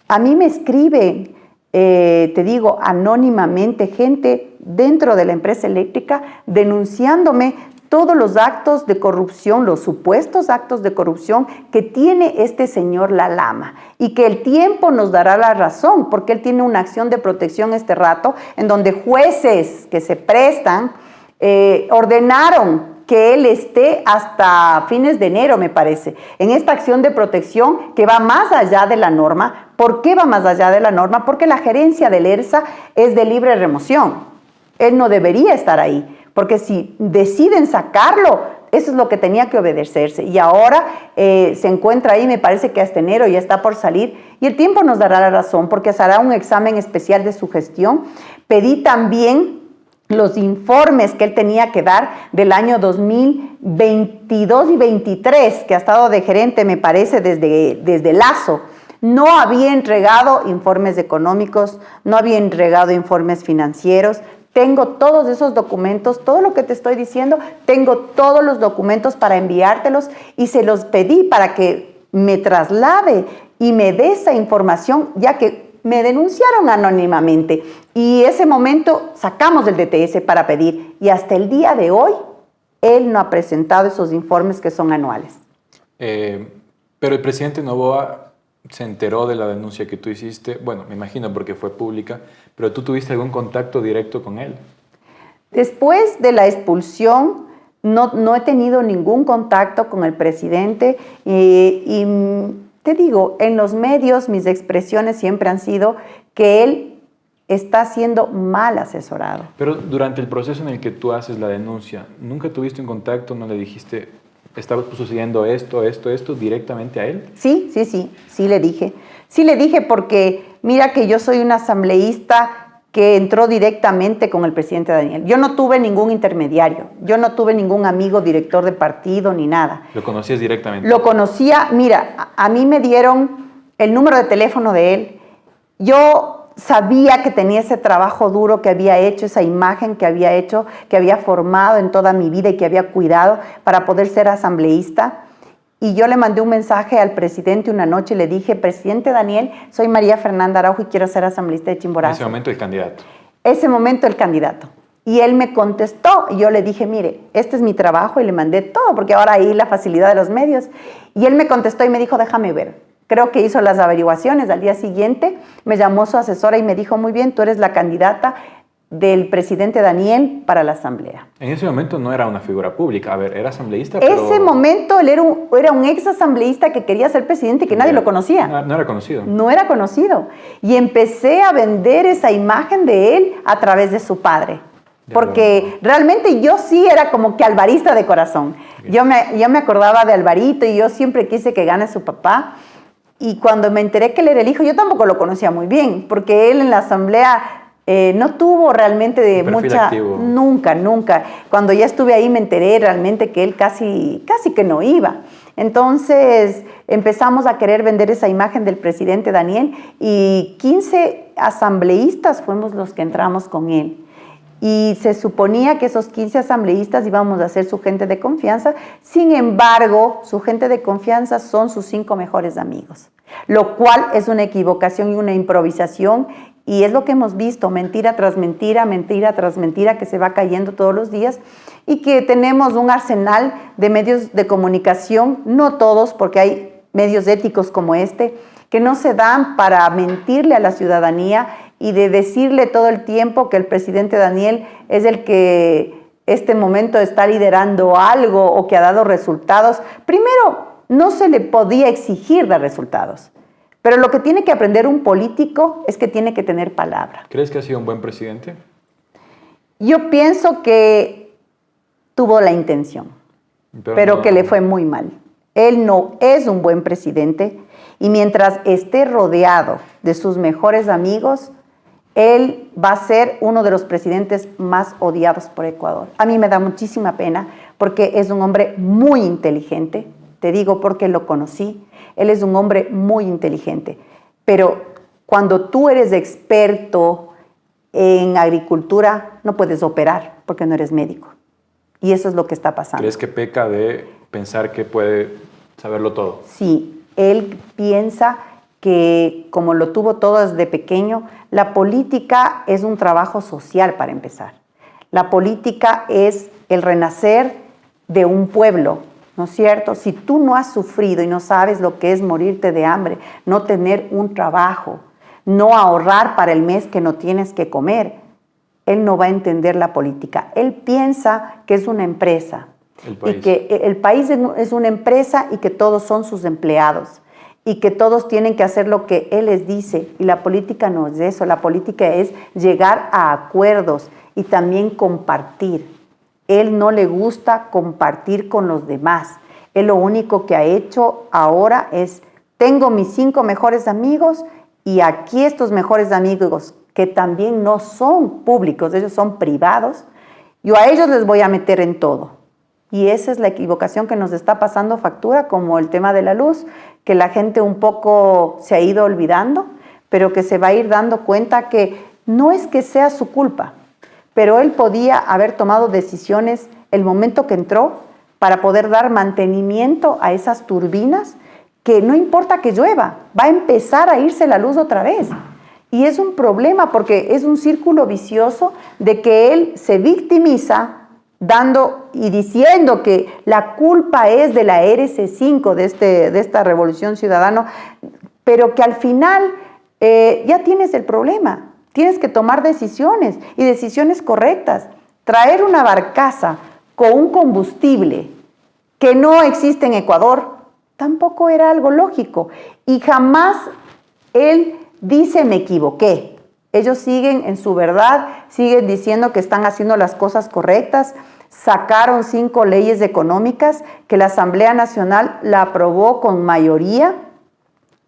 A mí me escriben, te digo, anónimamente, gente dentro de la empresa eléctrica denunciándome todos los actos de corrupción, los supuestos actos de corrupción que tiene este señor Lalama y que el tiempo nos dará la razón porque él tiene una acción de protección este rato en donde jueces que se prestan ordenaron que él esté hasta fines de enero, me parece, en esta acción de protección que va más allá de la norma. ¿Por qué va más allá de la norma? Porque la gerencia del ERSA es de libre remoción. Él no debería estar ahí. Porque si deciden sacarlo, eso es lo que tenía que obedecerse. Y ahora se encuentra ahí, me parece que hasta enero ya está por salir. Y el tiempo nos dará la razón, porque se hará un examen especial de su gestión. Pedí también los informes que él tenía que dar del año 2022 y 2023, que ha estado de gerente, me parece, desde Lasso. No había entregado informes económicos, no había entregado informes financieros. Tengo todos esos documentos, todo lo que te estoy diciendo, tengo todos los documentos para enviártelos y se los pedí para que me traslade y me dé esa información, ya que me denunciaron anónimamente. Y ese momento sacamos del DTS para pedir y hasta el día de hoy él no ha presentado esos informes que son anuales. Pero el presidente Noboa se enteró de la denuncia que tú hiciste, bueno, me imagino porque fue pública, pero ¿tú tuviste algún contacto directo con él? Después de la expulsión, no he tenido ningún contacto con el presidente y te digo, en los medios mis expresiones siempre han sido que él está siendo mal asesorado. Pero durante el proceso en el que tú haces la denuncia, ¿nunca tuviste un contacto, no le dijiste, estaba sucediendo esto directamente a él? Sí le dije. Sí le dije porque mira que yo soy una asambleísta que entró directamente con el presidente Daniel. Yo no tuve ningún intermediario, yo no tuve ningún amigo director de partido ni nada. ¿Lo conocías directamente? Lo conocía, mira, a mí me dieron el número de teléfono de él. Yo sabía que tenía ese trabajo duro que había hecho, esa imagen que había hecho, que había formado en toda mi vida y que había cuidado para poder ser asambleísta. Y yo le mandé un mensaje al presidente una noche y le dije, presidente Daniel, soy María Fernanda Araujo y quiero ser asambleísta de Chimborazo. En ese momento el candidato. Ese momento el candidato. Y él me contestó y yo le dije, mire, este es mi trabajo y le mandé todo, porque ahora hay la facilidad de los medios. Y él me contestó y me dijo, déjame ver. Creo que hizo las averiguaciones. Al día siguiente me llamó su asesora y me dijo, muy bien, tú eres la candidata del presidente Daniel para la Asamblea. En ese momento no era una figura pública, a ver, era asambleísta, En ese momento él era un ex asambleísta que quería ser presidente y que nadie lo conocía. No era conocido. No era conocido. Y empecé a vender esa imagen de él a través de su padre. Porque realmente yo sí era como que alvarista de corazón. Yo me acordaba de Alvarito y yo siempre quise que gane su papá. Y cuando me enteré que él era el hijo, yo tampoco lo conocía muy bien, porque él en la asamblea no tuvo realmente de mucha... Activo. Nunca. Cuando ya estuve ahí me enteré realmente que él casi que no iba. Entonces empezamos a querer vender esa imagen del presidente Daniel y 15 asambleístas fuimos los que entramos con él. Y se suponía que esos 15 asambleístas íbamos a ser su gente de confianza. Sin embargo, su gente de confianza son sus 5 mejores amigos, lo cual es una equivocación y una improvisación. Y es lo que hemos visto, mentira tras mentira, que se va cayendo todos los días y que tenemos un arsenal de medios de comunicación, no todos, porque hay medios éticos como este, que no se dan para mentirle a la ciudadanía y de decirle todo el tiempo que el presidente Daniel es el que este momento está liderando algo o que ha dado resultados. Primero, no se le podía exigir dar resultados. Pero lo que tiene que aprender un político es que tiene que tener palabra. ¿Crees que ha sido un buen presidente? Yo pienso que tuvo la intención, pero que le fue muy mal. Él no es un buen presidente y mientras esté rodeado de sus mejores amigos, él va a ser uno de los presidentes más odiados por Ecuador. A mí me da muchísima pena porque es un hombre muy inteligente. Te digo porque lo conocí. Él es un hombre muy inteligente, pero cuando tú eres experto en agricultura, no puedes operar porque no eres médico. Y eso es lo que está pasando. ¿Crees que peca de pensar que puede saberlo todo? Sí, él piensa que como lo tuvo todo desde pequeño, la política es un trabajo social para empezar. La política es el renacer de un pueblo, ¿no es cierto? Si tú no has sufrido y no sabes lo que es morirte de hambre, no tener un trabajo, no ahorrar para el mes que no tienes que comer, él no va a entender la política. Él piensa que es una empresa y que el país es una empresa y que todos son sus empleados y que todos tienen que hacer lo que él les dice. Y la política no es eso, la política es llegar a acuerdos y también compartir. Él no le gusta compartir con los demás. Él lo único que ha hecho ahora es, tengo mis 5 mejores amigos y aquí estos mejores amigos que también no son públicos, ellos son privados, yo a ellos les voy a meter en todo. Y esa es la equivocación que nos está pasando factura, como el tema de la luz, que la gente un poco se ha ido olvidando, pero que se va a ir dando cuenta que no es que sea su culpa, pero él podía haber tomado decisiones el momento que entró para poder dar mantenimiento a esas turbinas, que no importa que llueva, va a empezar a irse la luz otra vez. Y es un problema porque es un círculo vicioso de que él se victimiza dando y diciendo que la culpa es de la RC5, de esta Revolución Ciudadana, pero que al final ya tienes el problema. Tienes que tomar decisiones y decisiones correctas. Traer una barcaza con un combustible que no existe en Ecuador tampoco era algo lógico. Y jamás él dice me equivoqué. Ellos siguen en su verdad, siguen diciendo que están haciendo las cosas correctas. Sacaron 5 leyes económicas que la Asamblea Nacional la aprobó con mayoría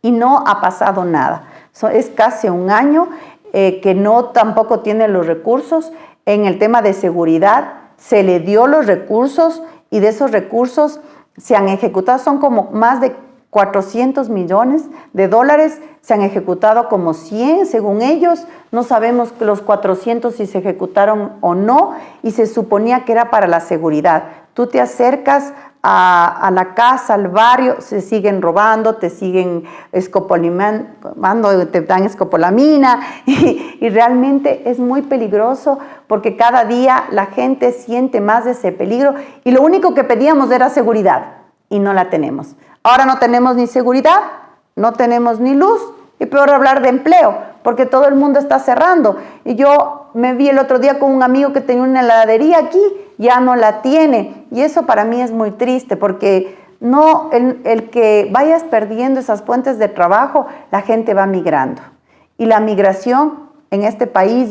y no ha pasado nada. Es casi un año que no tampoco tiene los recursos. En el tema de seguridad se le dio los recursos y de esos recursos se han ejecutado, son como más de 400 millones de dólares, se han ejecutado como 100 según ellos, no sabemos los 400 si se ejecutaron o no y se suponía que era para la seguridad. Tú te acercas a la casa, al barrio, se siguen robando, te siguen escopolamando, te dan escopolamina y realmente es muy peligroso porque cada día la gente siente más de ese peligro y lo único que pedíamos era seguridad y no la tenemos. Ahora no tenemos ni seguridad, no tenemos ni luz y peor hablar de empleo porque todo el mundo está cerrando. Y yo me vi el otro día con un amigo que tenía una heladería aquí, ya no la tiene. Y eso para mí es muy triste porque no, el que vayas perdiendo esas fuentes de trabajo, la gente va migrando. Y la migración en este país,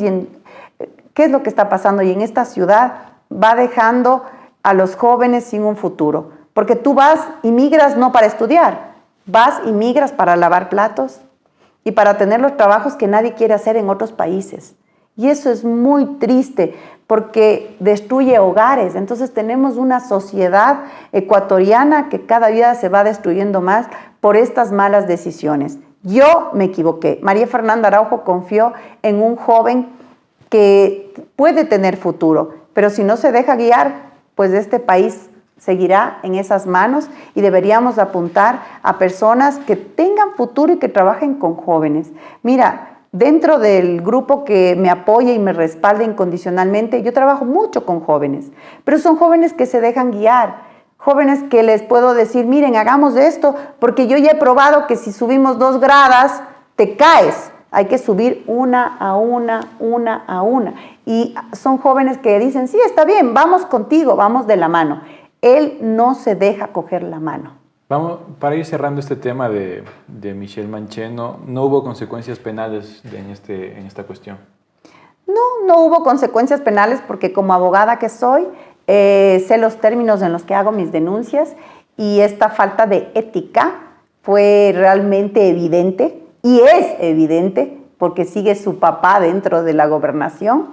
¿qué es lo que está pasando? Y en esta ciudad va dejando a los jóvenes sin un futuro. Porque tú vas y migras no para estudiar, vas y migras para lavar platos y para tener los trabajos que nadie quiere hacer en otros países. Y eso es muy triste porque destruye hogares. Entonces tenemos una sociedad ecuatoriana que cada día se va destruyendo más por estas malas decisiones. Yo me equivoqué. María Fernanda Araujo confió en un joven que puede tener futuro, pero si no se deja guiar, pues este país seguirá en esas manos y deberíamos apuntar a personas que tengan futuro y que trabajen con jóvenes. Mira, dentro del grupo que me apoya y me respalda incondicionalmente, yo trabajo mucho con jóvenes, pero son jóvenes que se dejan guiar, jóvenes que les puedo decir, miren, hagamos esto, porque yo ya he probado que si subimos 2 gradas, te caes. Hay que subir una a una. Y son jóvenes que dicen, sí, está bien, vamos contigo, vamos de la mano. Él no se deja coger la mano. Vamos, para ir cerrando este tema de Michelle Mancheno, ¿no hubo consecuencias penales en esta cuestión? No hubo consecuencias penales porque como abogada que soy, sé los términos en los que hago mis denuncias y esta falta de ética fue realmente evidente y es evidente porque sigue su papá dentro de la gobernación,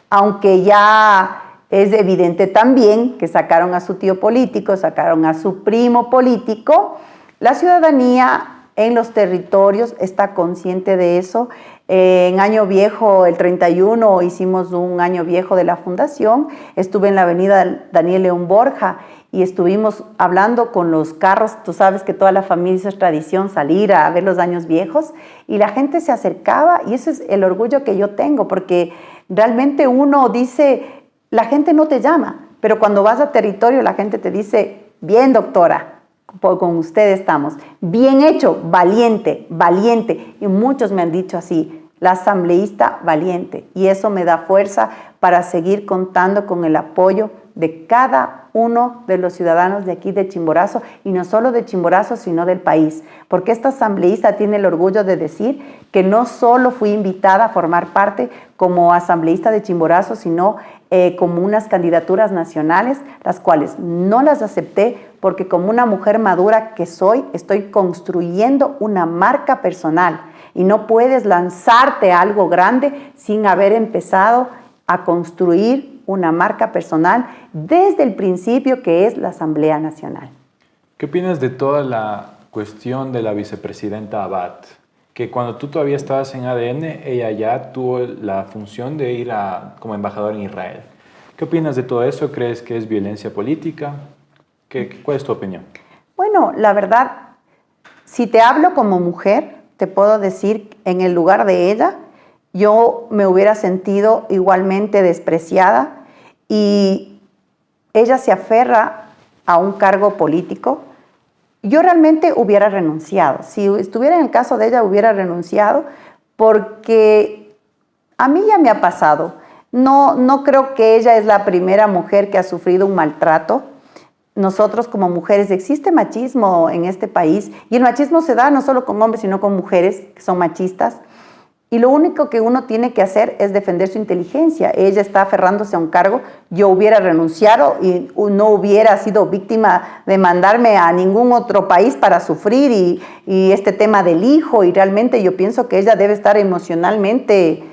aunque ya es evidente también que sacaron a su tío político, sacaron a su primo político. La ciudadanía en los territorios está consciente de eso. En Año Viejo, el 31, hicimos un Año Viejo de la Fundación. Estuve en la avenida Daniel León Borja y estuvimos hablando con los carros. Tú sabes que toda la familia es tradición salir a ver los años viejos y la gente se acercaba y ese es el orgullo que yo tengo porque realmente uno dice, la gente no te llama, pero cuando vas a territorio la gente te dice, bien doctora, con usted estamos, bien hecho, valiente, valiente. Y muchos me han dicho así, la asambleísta valiente. Y eso me da fuerza para seguir contando con el apoyo de cada uno de los ciudadanos de aquí de Chimborazo, y no solo de Chimborazo, sino del país. Porque esta asambleísta tiene el orgullo de decir que no solo fui invitada a formar parte como asambleísta de Chimborazo, sino como unas candidaturas nacionales, las cuales no las acepté porque como una mujer madura que soy, estoy construyendo una marca personal y no puedes lanzarte a algo grande sin haber empezado a construir una marca personal desde el principio que es la Asamblea Nacional. ¿Qué opinas de toda la cuestión de la vicepresidenta Abad? Que cuando tú todavía estabas en ADN, ella ya tuvo la función de ir como embajadora en Israel. ¿Qué opinas de todo eso? ¿Crees que es violencia política? ¿Cuál es tu opinión? Bueno, la verdad, si te hablo como mujer, te puedo decir, en el lugar de ella, yo me hubiera sentido igualmente despreciada y ella se aferra a un cargo político. Yo realmente hubiera renunciado. Si estuviera en el caso de ella, hubiera renunciado porque a mí ya me ha pasado. No creo que ella es la primera mujer que ha sufrido un maltrato. Nosotros como mujeres, existe machismo en este país y el machismo se da no solo con hombres, sino con mujeres que son machistas. Y lo único que uno tiene que hacer es defender su inteligencia. Ella está aferrándose a un cargo. Yo hubiera renunciado y no hubiera sido víctima de mandarme a ningún otro país para sufrir y este tema del hijo. Y realmente yo pienso que ella debe estar emocionalmente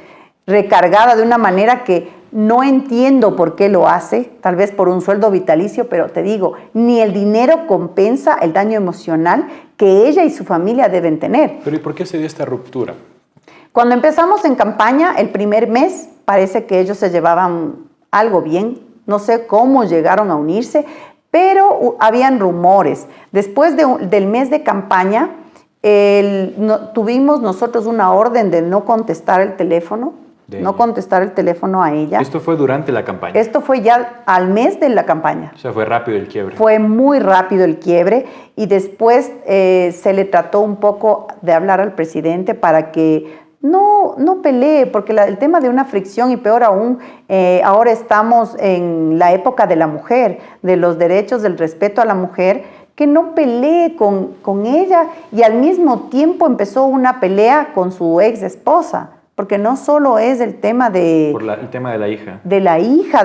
recargada de una manera que no entiendo por qué lo hace, tal vez por un sueldo vitalicio, pero te digo, ni el dinero compensa el daño emocional que ella y su familia deben tener. Pero ¿y por qué se dio esta ruptura? Cuando empezamos en campaña, el primer mes, parece que ellos se llevaban algo bien. No sé cómo llegaron a unirse, pero habían rumores. Después del mes de campaña, tuvimos nosotros una orden de no contestar el teléfono, a ella. ¿Esto fue durante la campaña? Esto fue ya al mes de la campaña. O sea, fue rápido el quiebre. Fue muy rápido el quiebre y después se le trató un poco de hablar al presidente para que no pelee, porque el tema de una fricción, y peor aún, ahora estamos en la época de la mujer, de los derechos, del respeto a la mujer, que no pelee con ella, y al mismo tiempo empezó una pelea con su ex esposa, porque no solo es el tema de... el tema de la hija. De la hija,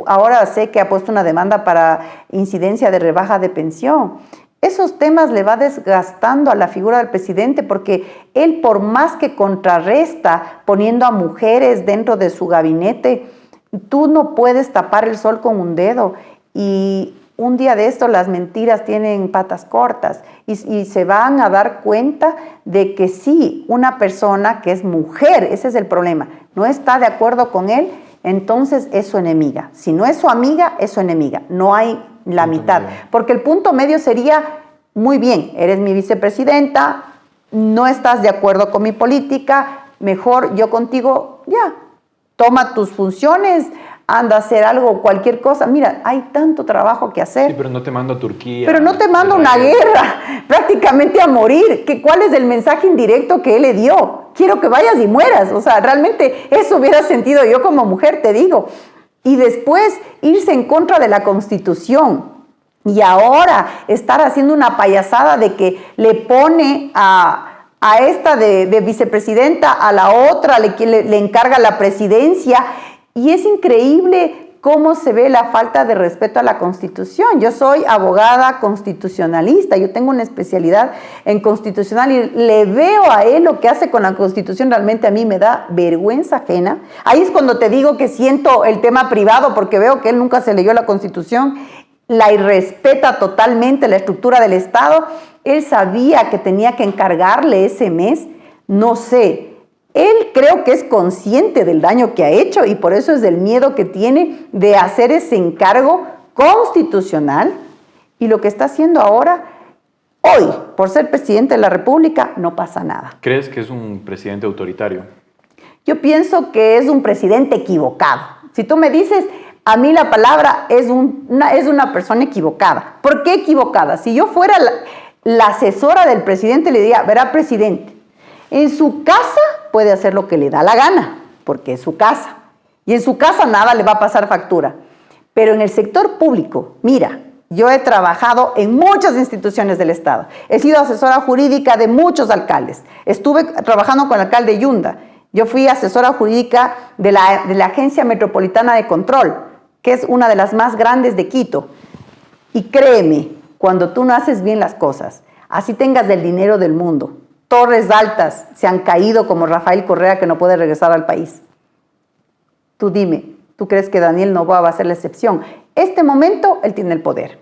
ahora sé que ha puesto una demanda para incidencia de rebaja de pensión. Esos temas le va desgastando a la figura del presidente, porque él, por más que contrarresta poniendo a mujeres dentro de su gabinete, tú no puedes tapar el sol con un dedo. Y un día de esto las mentiras tienen patas cortas y se van a dar cuenta de que sí, una persona que es mujer, ese es el problema, no está de acuerdo con él, entonces es su enemiga. Si no es su amiga, es su enemiga. No hay la mitad. Porque el punto medio sería, muy bien, eres mi vicepresidenta, no estás de acuerdo con mi política, mejor yo contigo, ya, toma tus funciones, anda a hacer algo, cualquier cosa. Mira, hay tanto trabajo que hacer. Sí, pero no te mando a Turquía. Pero no te mando una guerra, prácticamente a morir. ¿Cuál es el mensaje indirecto que él le dio? Quiero que vayas y mueras. O sea, realmente eso hubiera sentido yo como mujer, te digo. Y después irse en contra de la Constitución. Y ahora estar haciendo una payasada de que le pone a esta de vicepresidenta, a la otra le encarga la presidencia. Y es increíble cómo se ve la falta de respeto a la Constitución. Yo soy abogada constitucionalista, yo tengo una especialidad en constitucional y le veo a él lo que hace con la Constitución, realmente a mí me da vergüenza ajena. Ahí es cuando te digo que siento el tema privado, porque veo que él nunca se leyó la Constitución, la irrespeta totalmente la estructura del Estado. Él sabía que tenía que encargarle ese mes, no sé. Él creo que es consciente del daño que ha hecho y por eso es del miedo que tiene de hacer ese encargo constitucional. Y lo que está haciendo ahora, hoy, por ser presidente de la República, no pasa nada. ¿Crees que es un presidente autoritario? Yo pienso que es un presidente equivocado. Si tú me dices, a mí la palabra es una persona equivocada. ¿Por qué equivocada? Si yo fuera la asesora del presidente, le diría, verá, presidente, en su casa puede hacer lo que le da la gana, porque es su casa. Y en su casa nada le va a pasar factura. Pero en el sector público, mira, yo he trabajado en muchas instituciones del Estado. He sido asesora jurídica de muchos alcaldes. Estuve trabajando con el alcalde Yunda. Yo fui asesora jurídica de la Agencia Metropolitana de Control, que es una de las más grandes de Quito. Y créeme, cuando tú no haces bien las cosas, así tengas el dinero del mundo, torres altas se han caído como Rafael Correa, que no puede regresar al país. Tú dime, ¿tú crees que Daniel Noboa va a ser la excepción? Este momento él tiene el poder,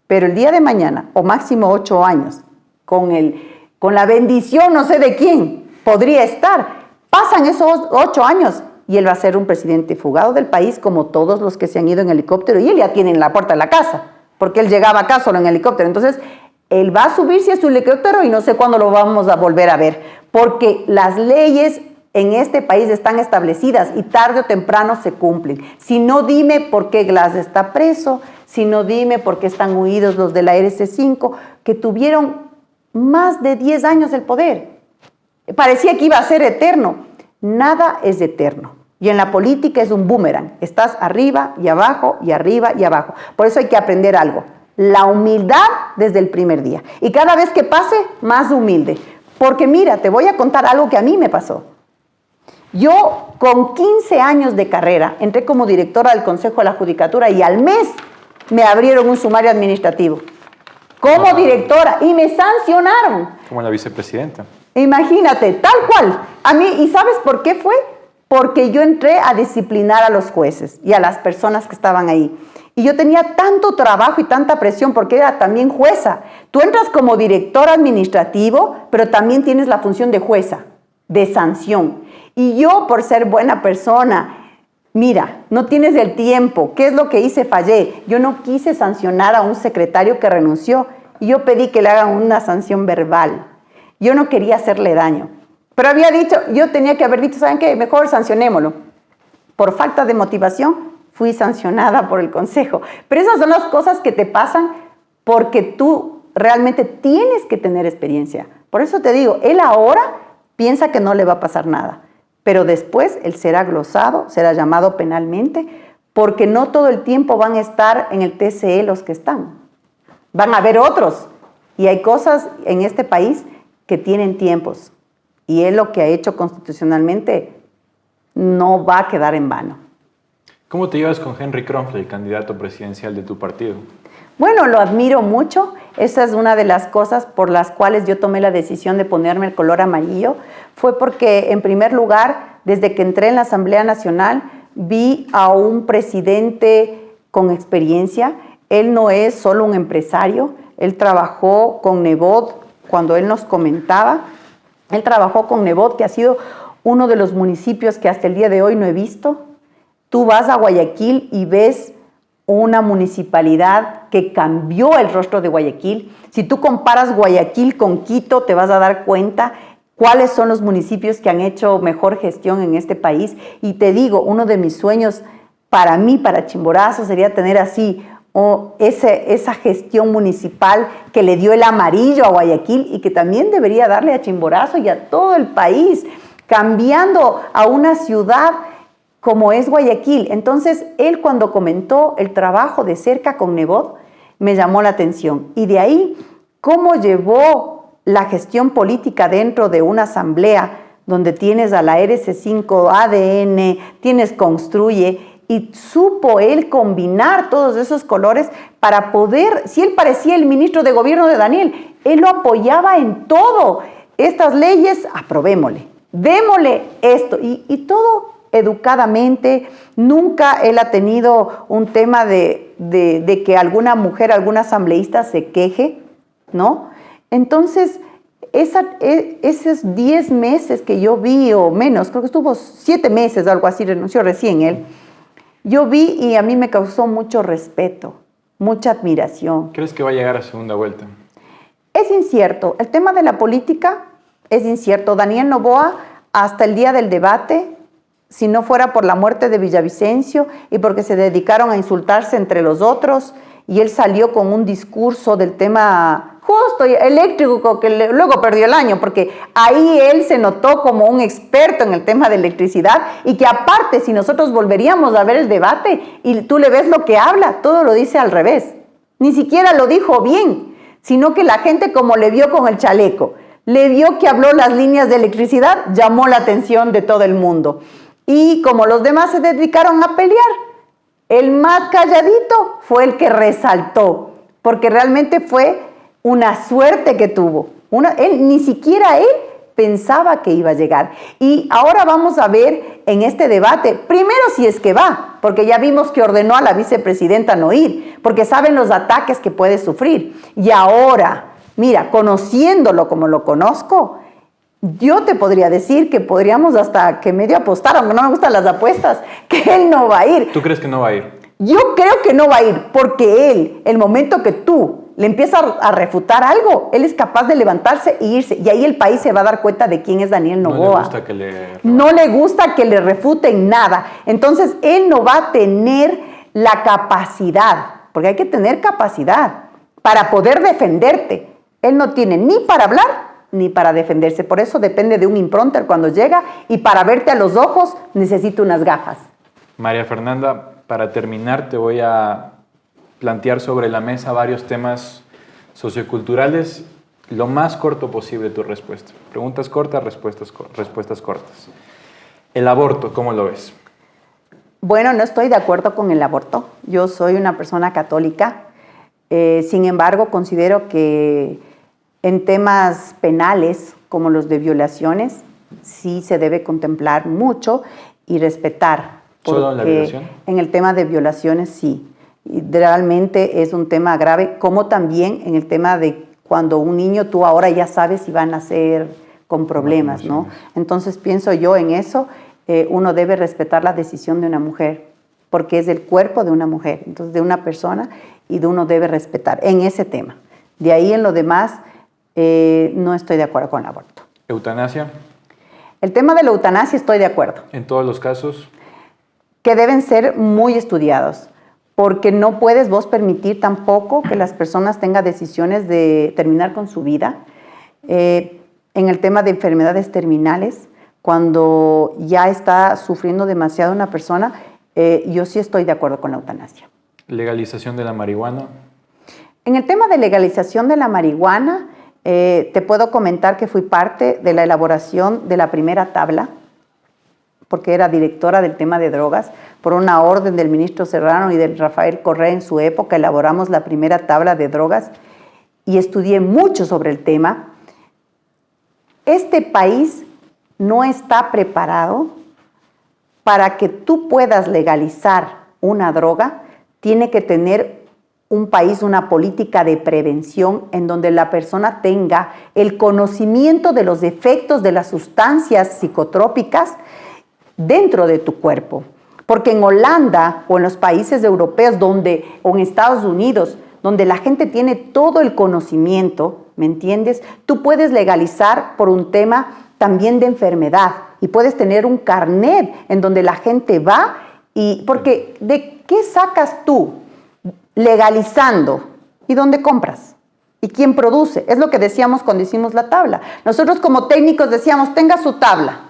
pero el día de mañana, o máximo 8 años, con la bendición no sé de quién, podría estar. Pasan esos 8 años y él va a ser un presidente fugado del país, como todos los que se han ido en helicóptero, y él ya tiene en la puerta de la casa, porque él llegaba acá solo en helicóptero. Entonces, él va a subirse a su helicóptero y no sé cuándo lo vamos a volver a ver, porque las leyes en este país están establecidas y tarde o temprano se cumplen. Si no, dime por qué Glass está preso, si no, dime por qué están huidos los de la RC5, que tuvieron más de 10 años el poder. Parecía que iba a ser eterno. Nada es eterno. Y en la política es un boomerang. Estás arriba y abajo y arriba y abajo. Por eso hay que aprender algo. La humildad desde el primer día. Y cada vez que pase, más humilde. Porque mira, te voy a contar algo que a mí me pasó. Yo, con 15 años de carrera, entré como directora del Consejo de la Judicatura y al mes me abrieron un sumario administrativo. Como directora. Y me sancionaron. Como la vicepresidenta. Imagínate, tal cual. A mí, ¿y sabes por qué fue? Porque yo entré a disciplinar a los jueces y a las personas que estaban ahí. Y yo tenía tanto trabajo y tanta presión porque era también jueza. Tú entras como director administrativo, pero también tienes la función de jueza, de sanción. Y yo, por ser buena persona, mira, no tienes el tiempo. ¿Qué es lo que hice? Fallé. Yo no quise sancionar a un secretario que renunció y yo pedí que le hagan una sanción verbal. Yo no quería hacerle daño. Pero había dicho, yo tenía que haber dicho, ¿saben qué? Mejor sancionémoslo. Por falta de motivación, fui sancionada por el Consejo. Pero esas son las cosas que te pasan porque tú realmente tienes que tener experiencia. Por eso te digo, él ahora piensa que no le va a pasar nada, pero después él será glosado, será llamado penalmente, porque no todo el tiempo van a estar en el TCE los que están. Van a haber otros. Y hay cosas en este país que tienen tiempos. Y él lo que ha hecho constitucionalmente no va a quedar en vano. ¿Cómo te llevas con Henry Kromfle, el candidato presidencial de tu partido? Bueno, lo admiro mucho. Esa es una de las cosas por las cuales yo tomé la decisión de ponerme el color amarillo. Fue porque, en primer lugar, desde que entré en la Asamblea Nacional, vi a un presidente con experiencia. Él no es solo un empresario. Él trabajó con Nebot, cuando él nos comentaba. Él trabajó con Nebot, que ha sido uno de los municipios que hasta el día de hoy no he visto. Tú vas a Guayaquil y ves una municipalidad que cambió el rostro de Guayaquil. Si tú comparas Guayaquil con Quito, te vas a dar cuenta cuáles son los municipios que han hecho mejor gestión en este país. Y te digo, uno de mis sueños para mí, para Chimborazo, sería tener así esa gestión municipal que le dio el amarillo a Guayaquil y que también debería darle a Chimborazo y a todo el país, cambiando a una ciudad como es Guayaquil. Entonces, él cuando comentó el trabajo de cerca con Nebot, me llamó la atención. Y de ahí, cómo llevó la gestión política dentro de una asamblea donde tienes a la RC5, ADN, tienes Construye, y supo él combinar todos esos colores para poder, si él parecía el ministro de gobierno de Daniel, él lo apoyaba en todo. Estas leyes, aprobémosle, démosle esto, y todo educadamente. Nunca él ha tenido un tema de que alguna mujer, alguna asambleísta se queje, ¿no? Entonces, esos 10 meses que yo vi, o menos, creo que estuvo 7 meses, algo así, renunció recién él, yo vi y a mí me causó mucho respeto, mucha admiración. ¿Crees que va a llegar a segunda vuelta? Es incierto. El tema de la política es incierto. Daniel Noboa, hasta el día del debate, si no fuera por la muerte de Villavicencio y porque se dedicaron a insultarse entre los otros, y él salió con un discurso del tema justo eléctrico que luego perdió el año, porque ahí él se notó como un experto en el tema de electricidad, y que aparte, si nosotros volveríamos a ver el debate y tú le ves lo que habla, todo lo dice al revés. Ni siquiera lo dijo bien, sino que la gente, como le vio con el chaleco, le vio que habló las líneas de electricidad, llamó la atención de todo el mundo. Y como los demás se dedicaron a pelear, el más calladito fue el que resaltó, porque realmente fue una suerte que tuvo. Ni siquiera él pensaba que iba a llegar. Y ahora vamos a ver en este debate, primero si es que va, porque ya vimos que ordenó a la vicepresidenta no ir, porque saben los ataques que puede sufrir. Y ahora, mira, conociéndolo como lo conozco, yo te podría decir que podríamos hasta que medio apostar, aunque no me gustan las apuestas, que él no va a ir. ¿Tú crees que no va a ir? Yo creo que no va a ir, porque él, el momento que tú le empiezas a refutar algo, él es capaz de levantarse e irse. Y ahí el país se va a dar cuenta de quién es Daniel Noboa. No le gusta que le refuten nada. Entonces, él no va a tener la capacidad, porque hay que tener capacidad para poder defenderte. Él no tiene ni para hablar ni para defenderse. Por eso depende de un impronter cuando llega, y para verte a los ojos necesita unas gafas. María Fernanda, para terminar te voy a plantear sobre la mesa varios temas socioculturales, lo más corto posible tu respuesta. Preguntas cortas, respuestas cortas. El aborto, ¿cómo lo ves? Bueno, no estoy de acuerdo con el aborto. Yo soy una persona católica. Sin embargo, considero que en temas penales, como los de violaciones, sí se debe contemplar mucho y respetar. ¿Solo en la violación? En el tema de violaciones, sí. Y realmente es un tema grave, como también en el tema de cuando un niño, tú ahora ya sabes si van a nacer con problemas, ¿no? Entonces pienso yo en eso, uno debe respetar la decisión de una mujer, porque es el cuerpo de una mujer, entonces de una persona, y uno debe respetar en ese tema. De ahí en lo demás, no estoy de acuerdo con el aborto. ¿Eutanasia? El tema de la eutanasia estoy de acuerdo. ¿En todos los casos? Que deben ser muy estudiados, porque no puedes vos permitir tampoco que las personas tengan decisiones de terminar con su vida. en el tema de enfermedades terminales, cuando ya está sufriendo demasiado una persona, yo sí estoy de acuerdo con la eutanasia. ¿Legalización de la marihuana? En el tema de legalización de la marihuana, te puedo comentar que fui parte de la elaboración de la primera tabla, porque era directora del tema de drogas, por una orden del ministro Serrano y del Rafael Correa en su época, elaboramos la primera tabla de drogas y estudié mucho sobre el tema. Este país no está preparado para que tú puedas legalizar una droga. Tiene que tener un país una política de prevención en donde la persona tenga el conocimiento de los efectos de las sustancias psicotrópicas dentro de tu cuerpo. Porque en Holanda o en los países europeos o en Estados Unidos, donde la gente tiene todo el conocimiento, ¿me entiendes? Tú puedes legalizar por un tema también de enfermedad y puedes tener un carnet en donde la gente va porque ¿de qué sacas tú legalizando? ¿Y dónde compras? ¿Y quién produce? Es lo que decíamos cuando hicimos la tabla. Nosotros como técnicos decíamos, tenga su tabla.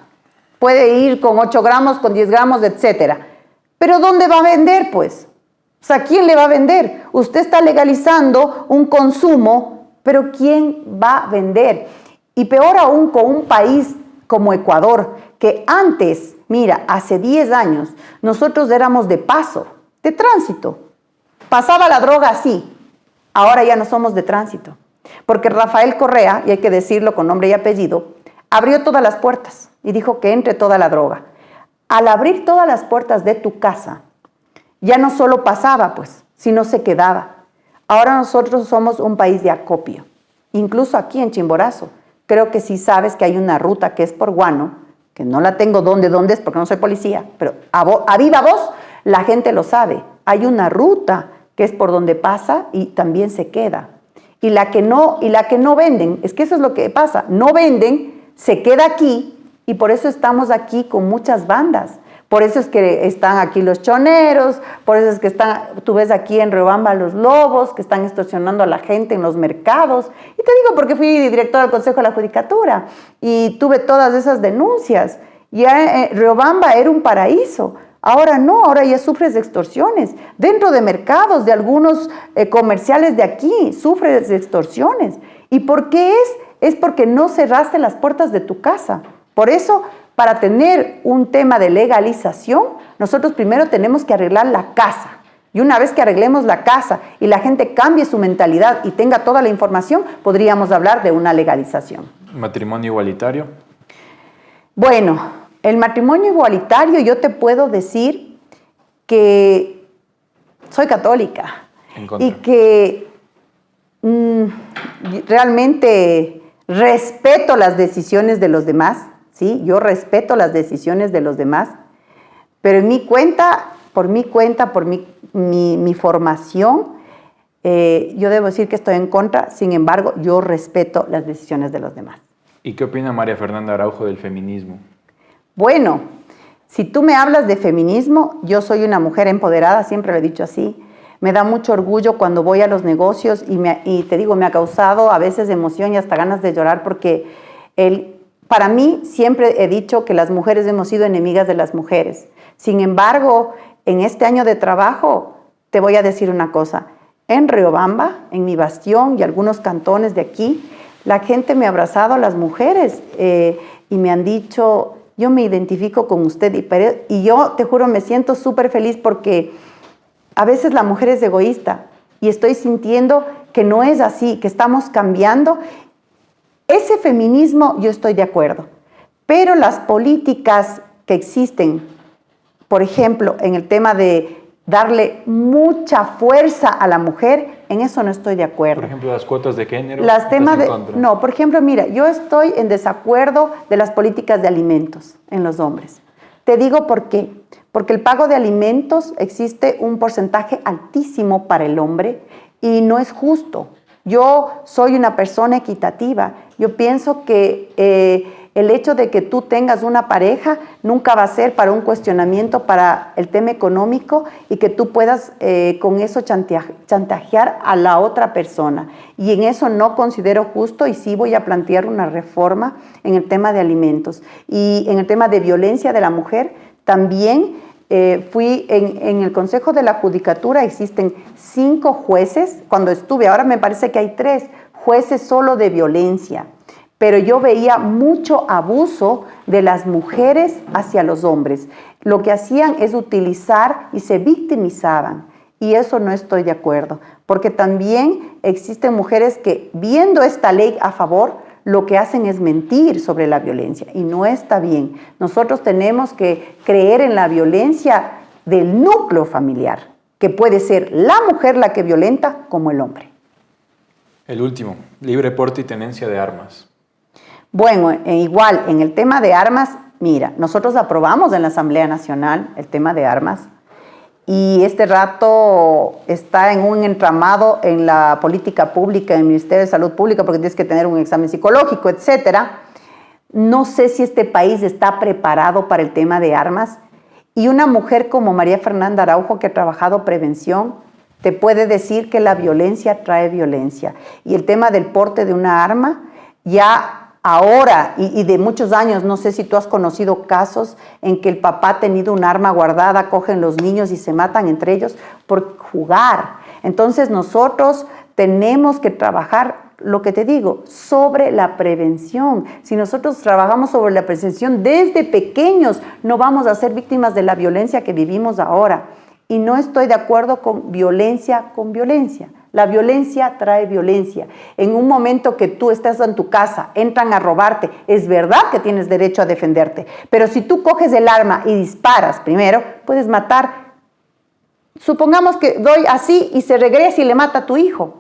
Puede ir con 8 gramos, con 10 gramos, etcétera. Pero ¿dónde va a vender, pues? O sea, ¿quién le va a vender? Usted está legalizando un consumo, pero ¿quién va a vender? Y peor aún con un país como Ecuador, que antes, mira, hace 10 años, nosotros éramos de paso, de tránsito. Pasaba la droga así. Ahora ya no somos de tránsito. Porque Rafael Correa, y hay que decirlo con nombre y apellido, abrió todas las puertas y dijo que entre toda la droga. Al abrir todas las puertas de tu casa, ya no solo pasaba, pues, sino se quedaba. Ahora nosotros somos un país de acopio. Incluso aquí en Chimborazo, creo que sí sabes que hay una ruta que es por Guano, que no la tengo dónde es porque no soy policía, pero a viva voz la gente lo sabe. Hay una ruta que es por donde pasa y también se queda. Y la que no venden, es que eso es lo que pasa, no venden, se queda aquí y por eso estamos aquí con muchas bandas. Por eso es que están aquí los choneros, por eso es que tú ves aquí en Riobamba los lobos que están extorsionando a la gente en los mercados. Y te digo porque fui directora del Consejo de la Judicatura y tuve todas esas denuncias. Ya Riobamba era un paraíso. Ahora no, ahora ya sufres de extorsiones. Dentro de mercados, de algunos comerciales de aquí, sufres de extorsiones. ¿Y por qué es? Es porque no cerraste las puertas de tu casa. Por eso, para tener un tema de legalización, nosotros primero tenemos que arreglar la casa. Y una vez que arreglemos la casa y la gente cambie su mentalidad y tenga toda la información, podríamos hablar de una legalización. ¿Matrimonio igualitario? Bueno, el matrimonio igualitario, yo te puedo decir que soy católica y que realmente respeto las decisiones de los demás, ¿sí? Yo respeto las decisiones de los demás, pero en por mi formación, yo debo decir que estoy en contra, sin embargo, yo respeto las decisiones de los demás. ¿Y qué opina María Fernanda Araujo del feminismo? Bueno, si tú me hablas de feminismo, yo soy una mujer empoderada, siempre lo he dicho así. Me da mucho orgullo cuando voy a los negocios y te digo, me ha causado a veces emoción y hasta ganas de llorar porque para mí siempre he dicho que las mujeres hemos sido enemigas de las mujeres. Sin embargo, en este año de trabajo, te voy a decir una cosa. En Riobamba, en mi bastión y algunos cantones de aquí, la gente me ha abrazado a las mujeres y me han dicho, yo me identifico con usted y yo te juro me siento súper feliz porque a veces la mujer es egoísta y estoy sintiendo que no es así, que estamos cambiando. Ese feminismo yo estoy de acuerdo, pero las políticas que existen, por ejemplo, en el tema de darle mucha fuerza a la mujer, en eso no estoy de acuerdo. Por ejemplo, las cuotas de género. No, por ejemplo, mira, yo estoy en desacuerdo de las políticas de alimentos en los hombres. Te digo por qué. Porque el pago de alimentos existe un porcentaje altísimo para el hombre y no es justo. Yo soy una persona equitativa. Yo pienso que El hecho de que tú tengas una pareja nunca va a ser para un cuestionamiento para el tema económico y que tú puedas con eso chantajear a la otra persona. Y en eso no considero justo y sí voy a plantear una reforma en el tema de alimentos. Y en el tema de violencia de la mujer, también fui en el Consejo de la Judicatura, existen 5 jueces, cuando estuve, ahora me parece que hay 3 jueces solo de violencia. Pero yo veía mucho abuso de las mujeres hacia los hombres. Lo que hacían es utilizar y se victimizaban. Y eso no estoy de acuerdo, porque también existen mujeres que, viendo esta ley a favor, lo que hacen es mentir sobre la violencia. Y no está bien. Nosotros tenemos que creer en la violencia del núcleo familiar, que puede ser la mujer la que violenta como el hombre. El último, libre porte y tenencia de armas. Bueno, igual, en el tema de armas, mira, nosotros aprobamos en la Asamblea Nacional el tema de armas y este rato está en un entramado en la política pública, en el Ministerio de Salud Pública, porque tienes que tener un examen psicológico, etcétera. No sé si este país está preparado para el tema de armas y una mujer como María Fernanda Araujo, que ha trabajado prevención, te puede decir que la violencia trae violencia. Y el tema del porte de una arma, ya ahora y de muchos años, no sé si tú has conocido casos en que el papá ha tenido un arma guardada, cogen los niños y se matan entre ellos por jugar. Entonces nosotros tenemos que trabajar, lo que te digo, sobre la prevención. Si nosotros trabajamos sobre la prevención desde pequeños, no vamos a ser víctimas de la violencia que vivimos ahora. Y no estoy de acuerdo con violencia con violencia. La violencia trae violencia. En un momento que tú estás en tu casa, entran a robarte, es verdad que tienes derecho a defenderte, pero si tú coges el arma y disparas primero, puedes matar. Supongamos que doy así y se regresa y le mata a tu hijo.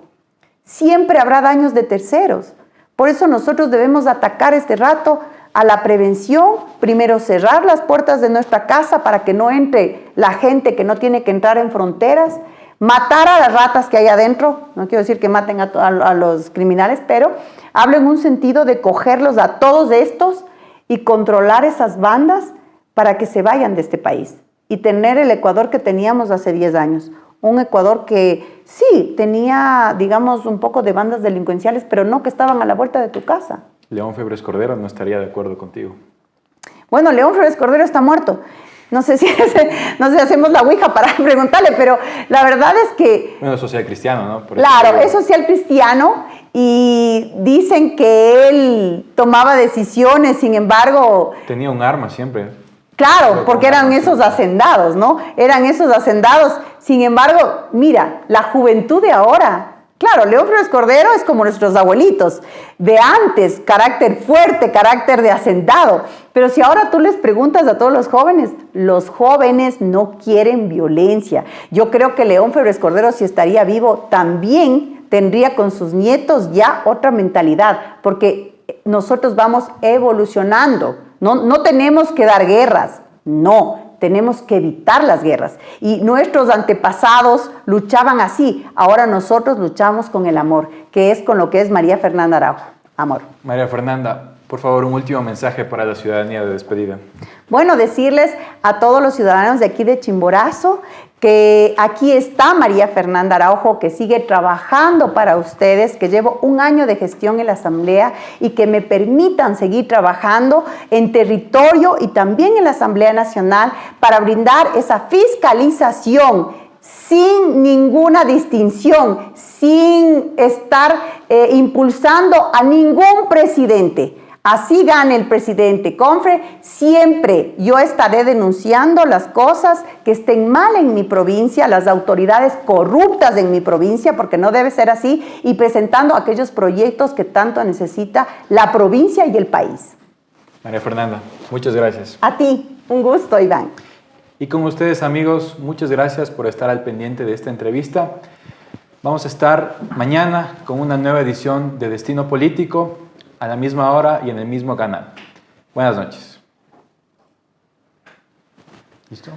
Siempre habrá daños de terceros. Por eso nosotros debemos atacar este rato a la prevención, primero cerrar las puertas de nuestra casa para que no entre la gente que no tiene que entrar en fronteras, matar a las ratas que hay adentro, no quiero decir que maten a los criminales, pero hablo en un sentido de cogerlos a todos estos y controlar esas bandas para que se vayan de este país y tener el Ecuador que teníamos hace 10 años. Un Ecuador que sí tenía, digamos, un poco de bandas delincuenciales, pero no que estaban a la vuelta de tu casa. León Febres Cordero no estaría de acuerdo contigo. Bueno, León Febres Cordero está muerto. No sé si hacemos la ouija para preguntarle, pero la verdad es que... Bueno, social cristiano, ¿no? Claro, es social cristiano y dicen que él tomaba decisiones, sin embargo... Tenía un arma siempre. Claro, porque eran esos hacendados, ¿no? Eran esos hacendados. Sin embargo, mira, la juventud de ahora... Claro, León Febres Cordero es como nuestros abuelitos, de antes, carácter fuerte, carácter de hacendado. Pero si ahora tú les preguntas a todos los jóvenes no quieren violencia. Yo creo que León Febres Cordero, si estaría vivo, también tendría con sus nietos ya otra mentalidad, porque nosotros vamos evolucionando. No tenemos que dar guerras, no. Tenemos que evitar las guerras. Y nuestros antepasados luchaban así. Ahora nosotros luchamos con el amor, que es con lo que es María Fernanda Araujo. Amor. María Fernanda, por favor, un último mensaje para la ciudadanía de despedida. Bueno, decirles a todos los ciudadanos de aquí de Chimborazo que aquí está María Fernanda Araujo, que sigue trabajando para ustedes, que llevo 1 año de gestión en la Asamblea y que me permitan seguir trabajando en territorio y también en la Asamblea Nacional para brindar esa fiscalización sin ninguna distinción, sin estar impulsando a ningún presidente. Así gane el presidente Confre, siempre yo estaré denunciando las cosas que estén mal en mi provincia, las autoridades corruptas en mi provincia, porque no debe ser así, y presentando aquellos proyectos que tanto necesita la provincia y el país. María Fernanda, muchas gracias. A ti, un gusto, Iván. Y con ustedes, amigos, muchas gracias por estar al pendiente de esta entrevista. Vamos a estar mañana con una nueva edición de Destino Político, a la misma hora y en el mismo canal. Buenas noches. ¿Listo?